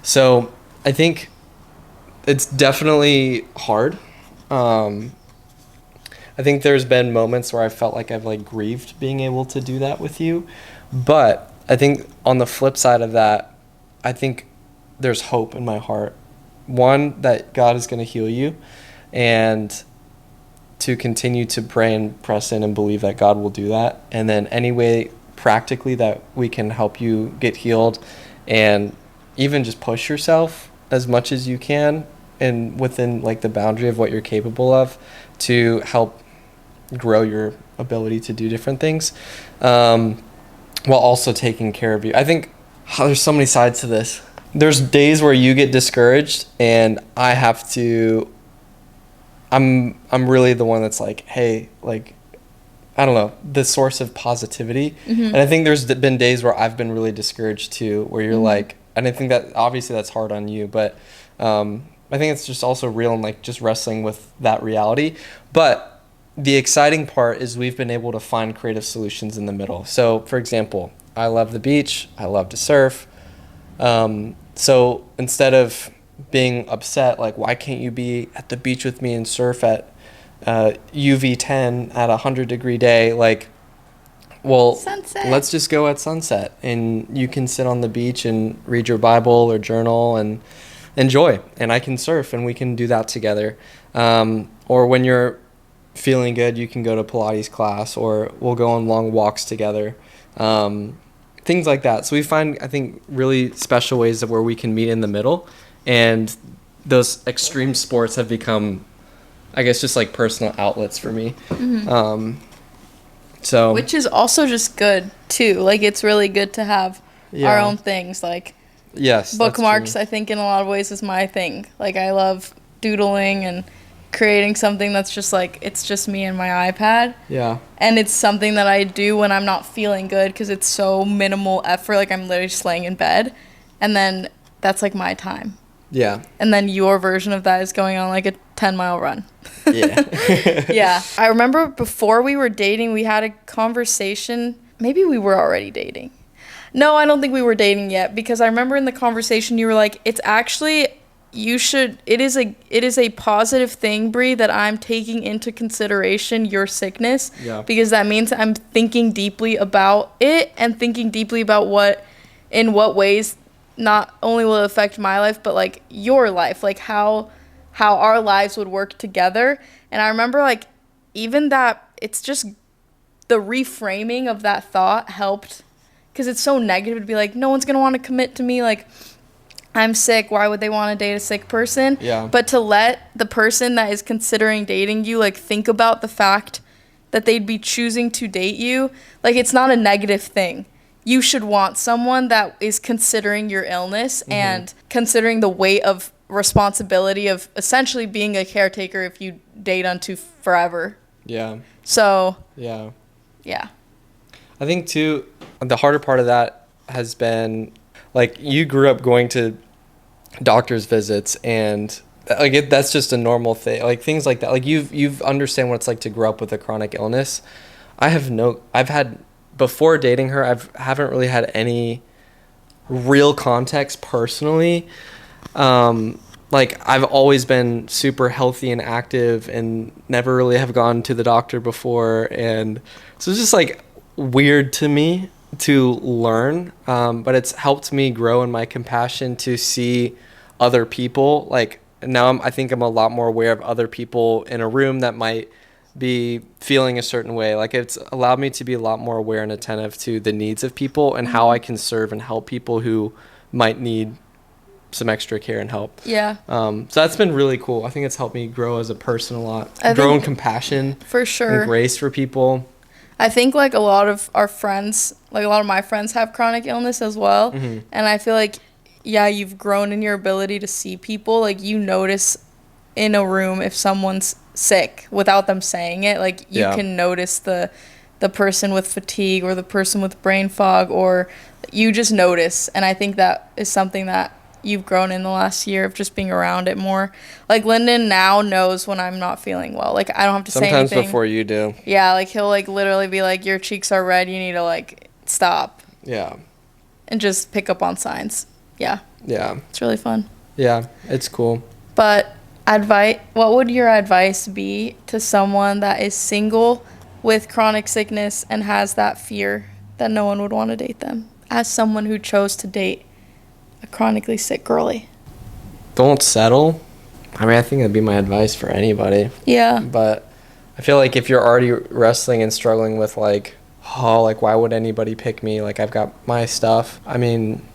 [SPEAKER 1] So I think it's definitely hard. I think there's been moments where I felt like I've like grieved being able to do that with you. But I think on the flip side of that, I think there's hope in my heart. One, that God is going to heal you, and to continue to pray and press in and believe that God will do that. And then any way practically that we can help you get healed, and even just push yourself as much as you can and within like the boundary of what you're capable of to help grow your ability to do different things, while also taking care of you. I think there's so many sides to this. There's days where you get discouraged and I'm really the one that's like, hey, like, I don't know, the source of positivity. And I think there's been days where I've been really discouraged too, where you're like, and I think that obviously that's hard on you, but I think it's just also real and like just wrestling with that reality. But the exciting part is we've been able to find creative solutions in the middle. So for example, I love the beach, I love to surf. So instead of being upset, like, why can't you be at the beach with me and surf at UV 10 at 100-degree day? Like, well,
[SPEAKER 2] Sunset.
[SPEAKER 1] let's just go at sunset and you can sit on the beach and read your Bible or journal and enjoy, and I can surf and we can do that together. Or when you're feeling good, you can go to Pilates class, or we'll go on long walks together. Things like that. So we find, I think, really special ways of where we can meet in the middle, and those extreme sports have become, I guess, just like personal outlets for me. So
[SPEAKER 2] Which is also just good too. Like, it's really good to have our own things. Like,
[SPEAKER 1] yes,
[SPEAKER 2] bookmarks, I think, in a lot of ways is my thing. Like, I love doodling and creating something that's just like, it's just me and my iPad.
[SPEAKER 1] Yeah.
[SPEAKER 2] And it's something that I do when I'm not feeling good because it's so minimal effort. Like, I'm literally just laying in bed. And then that's like my time.
[SPEAKER 1] Yeah.
[SPEAKER 2] And then your version of that is going on like a 10-mile run.
[SPEAKER 1] Yeah.
[SPEAKER 2] Yeah. I remember before we were dating, we had a conversation. Maybe we were already dating. No, I don't think we were dating yet, because I remember in the conversation you were like, it's actually, it is a positive thing, Bree, that I'm taking into consideration your sickness.
[SPEAKER 1] Yeah.
[SPEAKER 2] Because that means I'm thinking deeply about it and thinking deeply about in what ways not only will it affect my life, but like your life, like how our lives would work together. And I remember, like, even that, it's just the reframing of that thought helped, because it's so negative to be like, no one's gonna want to commit to me, like, I'm sick, why would they want to date a sick person?
[SPEAKER 1] Yeah.
[SPEAKER 2] But to let the person that is considering dating you, like, think about the fact that they'd be choosing to date you, like, it's not a negative thing. You should want someone that is considering your illness and considering the weight of responsibility of essentially being a caretaker if you date unto forever.
[SPEAKER 1] Yeah.
[SPEAKER 2] So,
[SPEAKER 1] Yeah.
[SPEAKER 2] yeah.
[SPEAKER 1] I think too, the harder part of that has been, like, you grew up going to doctor's visits, and like that's just a normal thing. Like, things like that. Like, you've understand what it's like to grow up with a chronic illness. I've had, before dating her, haven't really had any real context personally. Like, I've always been super healthy and active and never really have gone to the doctor before, and so it's just like weird to me to learn, but it's helped me grow in my compassion to see other people. Like, now I think I'm a lot more aware of other people in a room that might be feeling a certain way. Like, it's allowed me to be a lot more aware and attentive to the needs of people and how I can serve and help people who might need some extra care and help.
[SPEAKER 2] Yeah.
[SPEAKER 1] So that's been really cool. I think it's helped me grow as a person a lot.
[SPEAKER 2] I
[SPEAKER 1] Grow in
[SPEAKER 2] think,
[SPEAKER 1] compassion.
[SPEAKER 2] for sure.
[SPEAKER 1] And grace for people.
[SPEAKER 2] I think, like, a lot of our friends, like, a lot of my friends have chronic illness as well. And I feel like, yeah, you've grown in your ability to see people. Like, you notice in a room if someone's sick without them saying it. Like, you can notice the person with fatigue or the person with brain fog, or you just notice. And I think that is something that you've grown in the last year of just being around it more. Like, Lyndon now knows when I'm not feeling well. Like, I don't have to say anything.
[SPEAKER 1] Sometimes before you do.
[SPEAKER 2] Yeah, like, he'll, like, literally be like, your cheeks are red, you need to, like, stop.
[SPEAKER 1] Yeah.
[SPEAKER 2] And just pick up on signs. Yeah.
[SPEAKER 1] Yeah.
[SPEAKER 2] It's really fun.
[SPEAKER 1] Yeah, it's cool.
[SPEAKER 2] But what would your advice be to someone that is single with chronic sickness and has that fear that no one would want to date them, as someone who chose to date a chronically sick girly?
[SPEAKER 1] Don't settle. I mean, I think that'd be my advice for anybody.
[SPEAKER 2] Yeah.
[SPEAKER 1] But I feel like if you're already wrestling and struggling with, like, oh, like, why would anybody pick me? Like, I've got my stuff. I mean,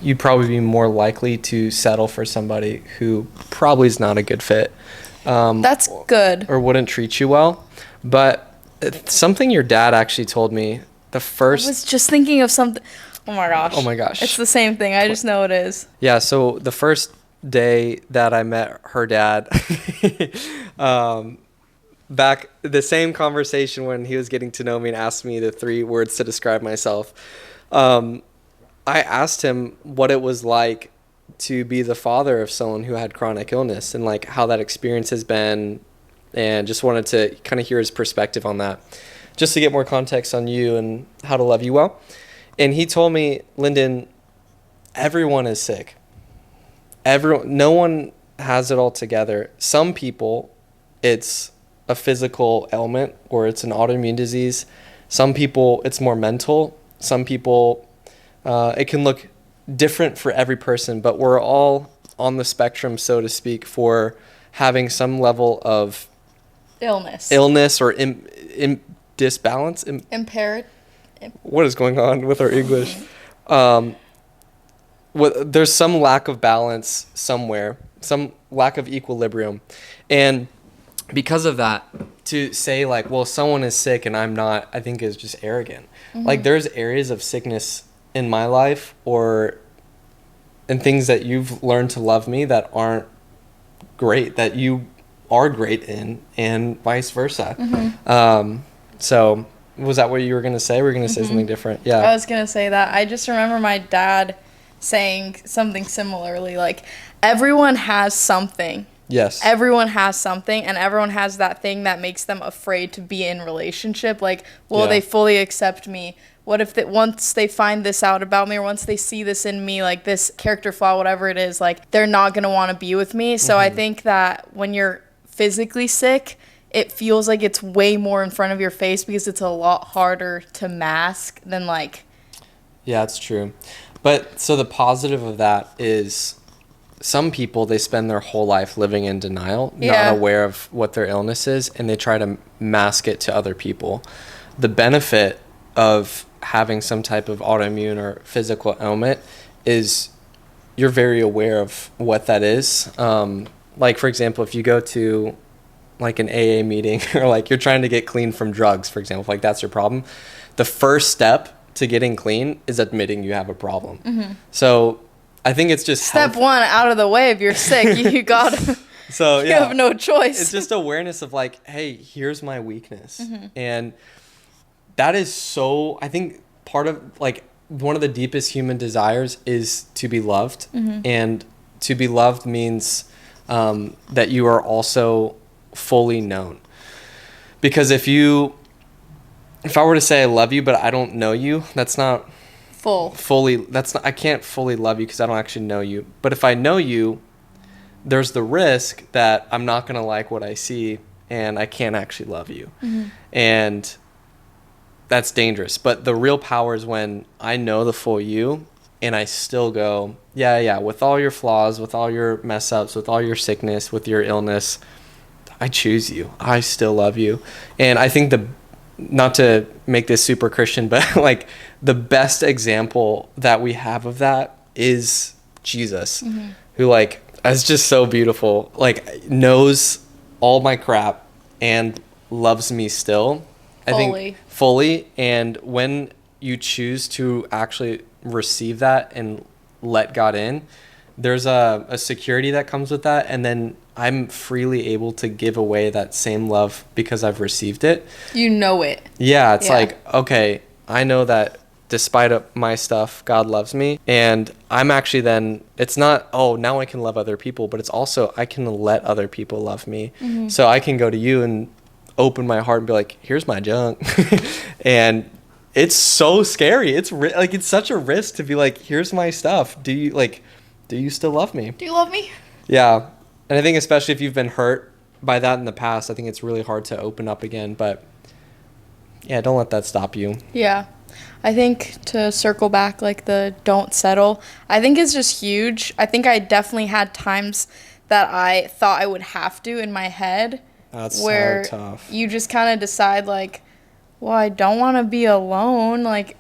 [SPEAKER 1] you'd probably be more likely to settle for somebody who probably is not a good fit.
[SPEAKER 2] That's good.
[SPEAKER 1] Or wouldn't treat you well. But it's something your dad actually told me
[SPEAKER 2] I was just thinking of something. Oh my gosh.
[SPEAKER 1] Oh my gosh.
[SPEAKER 2] It's the same thing. I just know it is.
[SPEAKER 1] Yeah, so the first day that I met her dad, back the same conversation when he was getting to know me and asked me the 3 words to describe myself. I asked him what it was like to be the father of someone who had chronic illness and like how that experience has been, and just wanted to kind of hear his perspective on that, just to get more context on you and how to love you well. And he told me, Lyndon, everyone is sick. No one has it all together. Some people, it's a physical ailment or it's an autoimmune disease. Some people, it's more mental. Some people, it can look different for every person, but we're all on the spectrum, so to speak, for having some level of illness or disbalance.
[SPEAKER 2] Impaired.
[SPEAKER 1] What is going on with our English? There's some lack of balance somewhere, some lack of equilibrium. And because of that, to say like, well, someone is sick and I'm not, I think is just arrogant. Like there's areas of sickness in my life and things that you've learned to love me that aren't great, that you are great in, and vice versa. So was that what you were going to say? Were you going to say something different? Yeah.
[SPEAKER 2] I was going to say that. I just remember my dad saying something similarly, like everyone has something.
[SPEAKER 1] Yes.
[SPEAKER 2] Everyone has something, and everyone has that thing that makes them afraid to be in relationship. Like, will they fully accept me? What if once they find this out about me, or once they see this in me, like this character flaw, whatever it is, like they're not going to want to be with me. So I think that when you're physically sick, it feels like it's way more in front of your face because it's a lot harder to mask than like...
[SPEAKER 1] Yeah, it's true. But so the positive of that is some people, they spend their whole life living in denial, not aware of what their illness is, and they try to mask it to other people. The benefit of having some type of autoimmune or physical ailment is you're very aware of what that is. Like, for example, if you go to like an AA meeting or like you're trying to get clean from drugs, for example, like that's your problem. The first step to getting clean is admitting you have a problem. So I think it's just
[SPEAKER 2] step one out of the way. If you're sick, you gotta
[SPEAKER 1] so
[SPEAKER 2] you have no choice.
[SPEAKER 1] It's just awareness of like, hey, here's my weakness. And that is so, I think part of like one of the deepest human desires is to be loved. And to be loved means that you are also fully known. Because if I were to say I love you but I don't know you, that's not I can't fully love you because I don't actually know you. But if I know you, there's the risk that I'm not going to like what I see and I can't actually love you. And that's dangerous. But the real power is when I know the full you and I still go, yeah, with all your flaws, with all your mess ups, with all your sickness, with your illness, I choose you. I still love you. And I think not to make this super Christian, but like the best example that we have of that is Jesus, who like is just so beautiful, like knows all my crap and loves me still. I think fully. And when you choose to actually receive that and let God in, there's a security that comes with that. And then I'm freely able to give away that same love because I've received it. You know it. Yeah, it's like, okay, I know that despite my stuff, God loves me. And I'm actually then, it's not, oh, now I can love other people, but it's also I can let other people love me. So I can go to you and open my heart and be like, here's my junk. And it's so scary. It's like, it's such a risk to be like, here's my stuff. Do you still love me? Do you love me? Yeah. And I think especially if you've been hurt by that in the past, I think it's really hard to open up again. But yeah, don't let that stop you. Yeah. I think to circle back, like the don't settle, I think it's just huge. I think I definitely had times that I thought I would have to in my head. That's where so tough. You just kind of decide like, well, I don't want to be alone. Like,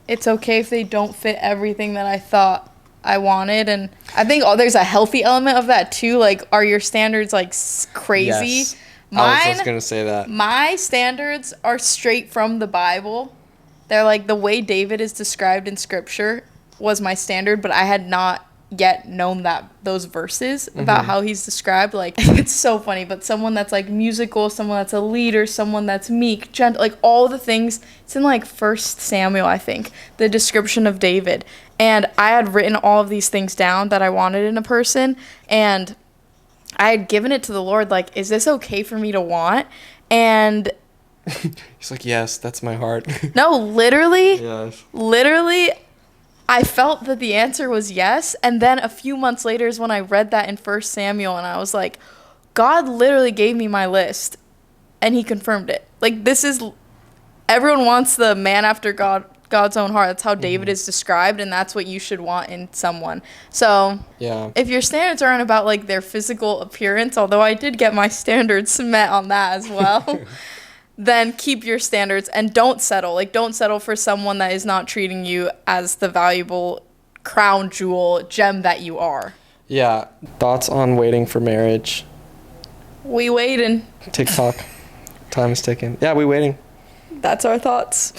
[SPEAKER 1] it's okay if they don't fit everything that I thought I wanted. And I think there's a healthy element of that too. Like, are your standards like crazy? Yes. I was just going to say that. My standards are straight from the Bible. They're like the way David is described in scripture was my standard, but I had not
[SPEAKER 2] yet known those verses about how he's described. Like, it's so funny, but someone that's like musical, someone that's a leader, someone that's meek, gentle, like all the things. It's in like 1 Samuel, I think, the description of David. And I had written all of these things down that I wanted in a person, and I had given it to the Lord, like, is this okay for me to want? And
[SPEAKER 1] he's like, yes, that's my heart.
[SPEAKER 2] no, literally,
[SPEAKER 1] Yes.
[SPEAKER 2] literally, I felt that the answer was yes. And then a few months later is when I read that in 1 Samuel, and I was like, God literally gave me my list, and he confirmed it. Like, everyone wants the man after God's own heart. That's how David is described, and that's what you should want in someone. So
[SPEAKER 1] Yeah.
[SPEAKER 2] if your standards aren't about like their physical appearance, although I did get my standards met on that as well, then keep your standards and don't settle. Like, don't settle for someone that is not treating you as the valuable crown jewel gem that you are.
[SPEAKER 1] Yeah. Thoughts on waiting for marriage?
[SPEAKER 2] We waiting.
[SPEAKER 1] TikTok. Time is ticking. Yeah, we waiting.
[SPEAKER 2] That's our thoughts.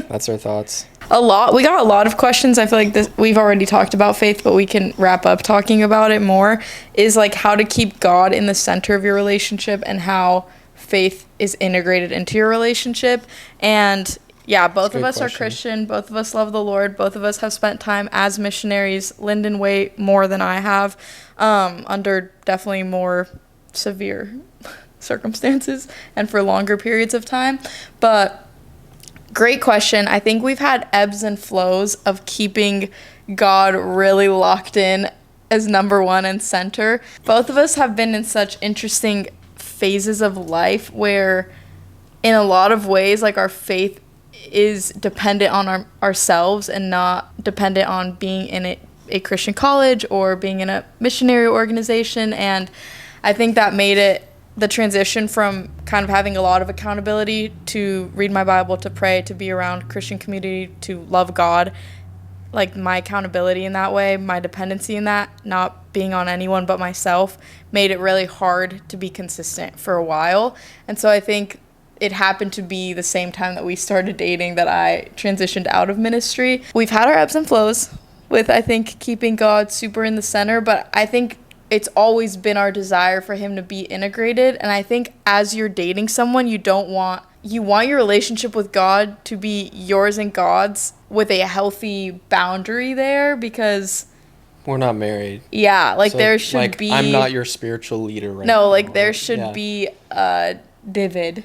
[SPEAKER 1] That's our thoughts.
[SPEAKER 2] We got a lot of questions. I feel like we've already talked about faith, but we can wrap up talking about it more. Is like how to keep God in the center of your relationship and how faith is integrated into your relationship. And yeah, both of us are Christian. Both of us love the Lord. Both of us have spent time as missionaries. Lyndon way more than I have, under definitely more severe circumstances and for longer periods of time. But great question. I think we've had ebbs and flows of keeping God really locked in as number one and center. Both of us have been in such interesting phases of life where in a lot of ways, like, our faith is dependent on ourselves and not dependent on being in a Christian college or being in a missionary organization. And I think that made it the transition from kind of having a lot of accountability to read my Bible, to pray, to be around Christian community, to love God, like my accountability in that way, my dependency in that, not being on anyone but myself, made it really hard to be consistent for a while. And so I think it happened to be the same time that we started dating that I transitioned out of ministry. We've had our ebbs and flows with, I think, keeping God super in the center, but I think it's always been our desire for him to be integrated. And I think as you're dating someone, you want your relationship with God to be yours and God's with a healthy boundary there, because
[SPEAKER 1] we're not married.
[SPEAKER 2] Yeah, like, so there should
[SPEAKER 1] like,
[SPEAKER 2] be...
[SPEAKER 1] I'm not your spiritual leader right now.
[SPEAKER 2] No, like, there should be David.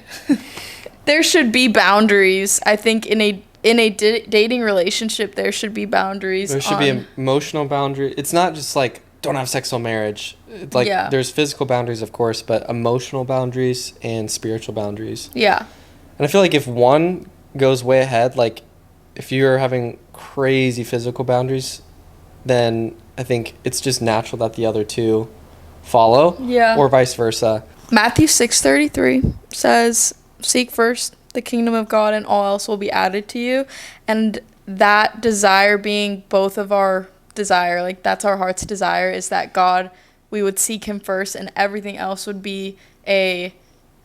[SPEAKER 2] There should be boundaries. I think in a dating relationship, there should be boundaries.
[SPEAKER 1] There should be emotional boundaries. It's not just like, don't have sex till marriage. Like, there's physical boundaries, of course, but emotional boundaries and spiritual boundaries.
[SPEAKER 2] Yeah.
[SPEAKER 1] And I feel like if one goes way ahead, like, if you're having crazy physical boundaries, then I think it's just natural that the other two follow.
[SPEAKER 2] Yeah.
[SPEAKER 1] Or vice versa.
[SPEAKER 2] Matthew 6:33 says, "Seek first the kingdom of God, and all else will be added to you." And that desire being both of our desire, like, that's our heart's desire, is that God, we would seek him first, and everything else would be a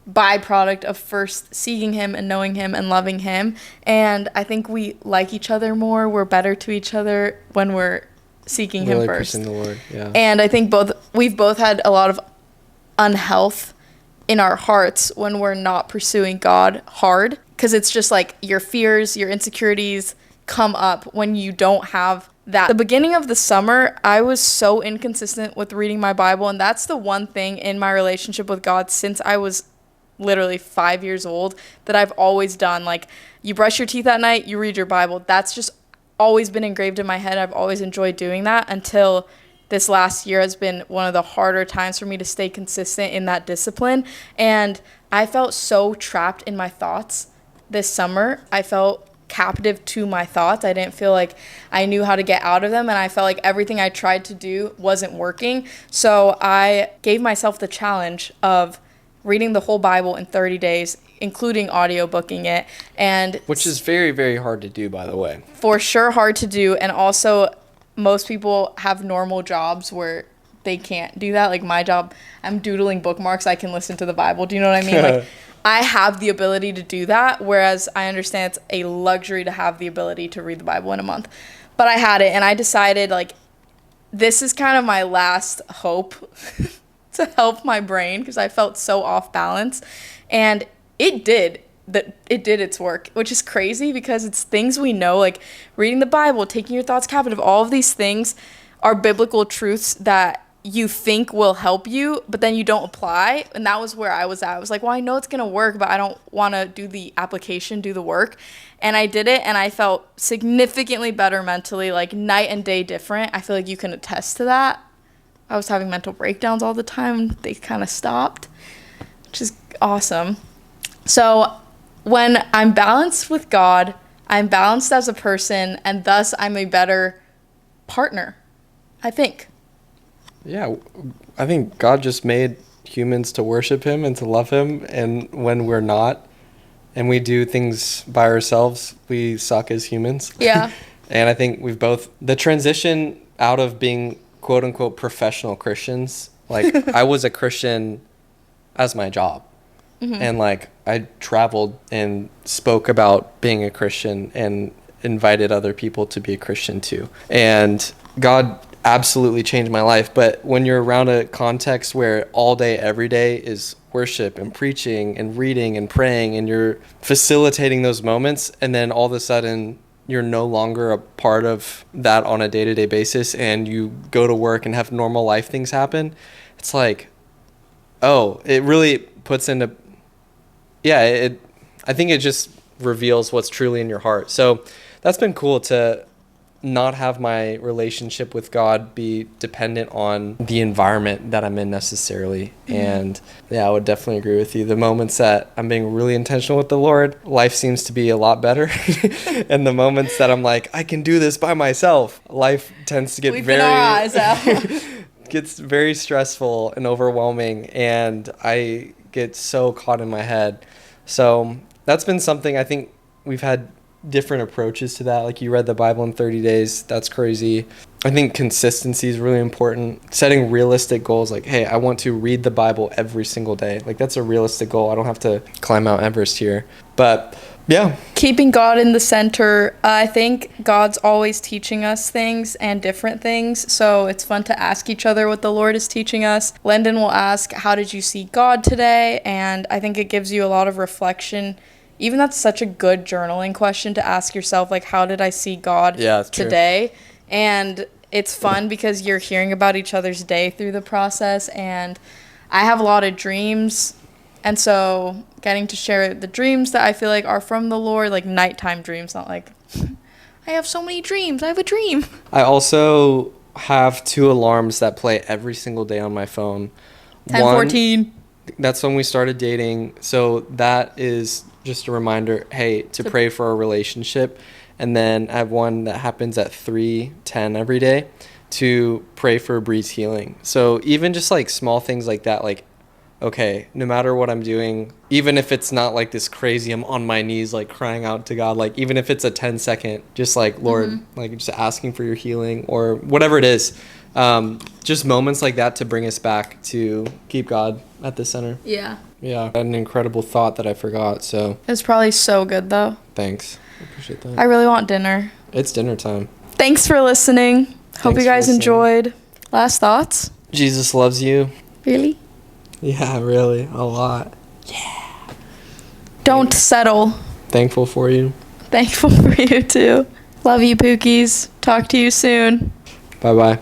[SPEAKER 2] byproduct of first seeking him and knowing him and loving him. And I think we like each other more. We're better to each other when we're seeking him first.
[SPEAKER 1] The Lord, yeah.
[SPEAKER 2] And I think we've both had a lot of unhealth in our hearts when we're not pursuing God hard, because it's just like your fears, your insecurities come up when you don't have that. The beginning of the summer, I was so inconsistent with reading my Bible, and that's the one thing in my relationship with God since I was literally 5 years old that I've always done. Like, you brush your teeth at night, you read your Bible. That's just always been engraved in my head. I've always enjoyed doing that until this last year has been one of the harder times for me to stay consistent in that discipline. And I felt so trapped in my thoughts this summer. I felt captive to my thoughts. I didn't feel like I knew how to get out of them, and I felt like everything I tried to do wasn't working. So I gave myself the challenge of reading the whole Bible in 30 days, including audiobooking it. And
[SPEAKER 1] which is very, very hard to do, by the way.
[SPEAKER 2] For sure hard to do. And also, most people have normal jobs where they can't do that. Like, my job, I'm doodling bookmarks. I can listen to the Bible. Do you know what I mean? Like, I have the ability to do that, whereas I understand it's a luxury to have the ability to read the Bible in a month. But I had it, and I decided, like, this is kind of my last hope to help my brain because I felt so off balance. And it did its work, which is crazy because it's things we know, like reading the Bible, taking your thoughts captive. All of these things are biblical truths that you think will help you, but then you don't apply. And that was where I was at. I was like, well, I know it's going to work, but I don't want to do the application, do the work. And I did it, and I felt significantly better mentally, like night and day different. I feel like you can attest to that. I was having mental breakdowns all the time. They kind of stopped, which is awesome. So when I'm balanced with God, I'm balanced as a person, and thus I'm a better partner, I think.
[SPEAKER 1] Yeah, I think God just made humans to worship him and to love him, and when we're not and we do things by ourselves, we suck as humans.
[SPEAKER 2] Yeah.
[SPEAKER 1] And I think we've both, the transition out of being quote unquote professional Christians, like I was a Christian as my job. Mm-hmm. And like I traveled and spoke about being a Christian and invited other people to be a Christian too. And God absolutely changed my life. But when you're around a context where all day, every day is worship and preaching and reading and praying, and you're facilitating those moments, and then all of a sudden you're no longer a part of that on a day-to-day basis, and you go to work and have normal life things happen, it's like, oh, it really puts into, I think it just reveals what's truly in your heart. So that's been cool to not have my relationship with God be dependent on the environment that I'm in necessarily. Mm-hmm. And yeah, I would definitely agree with you. The moments that I'm being really intentional with the Lord, life seems to be a lot better. And the moments that I'm like, I can do this by myself, life tends to get gets very stressful and overwhelming, and I get so caught in my head. So that's been something I think we've had different approaches to that. Like you read the Bible in 30 days. That's crazy. I think consistency is really important. Setting realistic goals, like, hey, I want to read the Bible every single day. Like that's a realistic goal. I don't have to climb Mount Everest here. But yeah.
[SPEAKER 2] Keeping God in the center. I think God's always teaching us things and different things. So it's fun to ask each other what the Lord is teaching us. Lyndon will ask, how did you see God today? And I think it gives you a lot of reflection. Even that's such a good journaling question to ask yourself, like, how did I see God today? True. And it's fun because you're hearing about each other's day through the process. And I have a lot of dreams. And so getting to share the dreams that I feel like are from the Lord, like nighttime dreams, not like, I have so many dreams. I have a dream.
[SPEAKER 1] I also have 2 alarms that play every single day on my phone.
[SPEAKER 2] 10:14.
[SPEAKER 1] That's when we started dating. So that is just a reminder, hey, to pray for our relationship. And then I have one that happens at 3:10 every day to pray for Bree's healing. So even just like small things like that, like, okay, no matter what I'm doing, even if it's not like this crazy, I'm on my knees, like crying out to God, like even if it's a 10-second, just like, Lord, like just asking for your healing or whatever it is. Just moments like that to bring us back to keep God at the center.
[SPEAKER 2] Yeah.
[SPEAKER 1] Yeah. An incredible thought that I forgot, so.
[SPEAKER 2] It's probably so good, though.
[SPEAKER 1] Thanks. I appreciate that.
[SPEAKER 2] I really want dinner.
[SPEAKER 1] It's dinner time.
[SPEAKER 2] Thanks for listening. Hope you guys enjoyed. Last thoughts?
[SPEAKER 1] Jesus loves you.
[SPEAKER 2] Really?
[SPEAKER 1] Yeah, really. A lot. Yeah.
[SPEAKER 2] Don't settle.
[SPEAKER 1] Thankful for you.
[SPEAKER 2] Thankful for you, too. Love you, Pookies. Talk to you soon.
[SPEAKER 1] Bye-bye.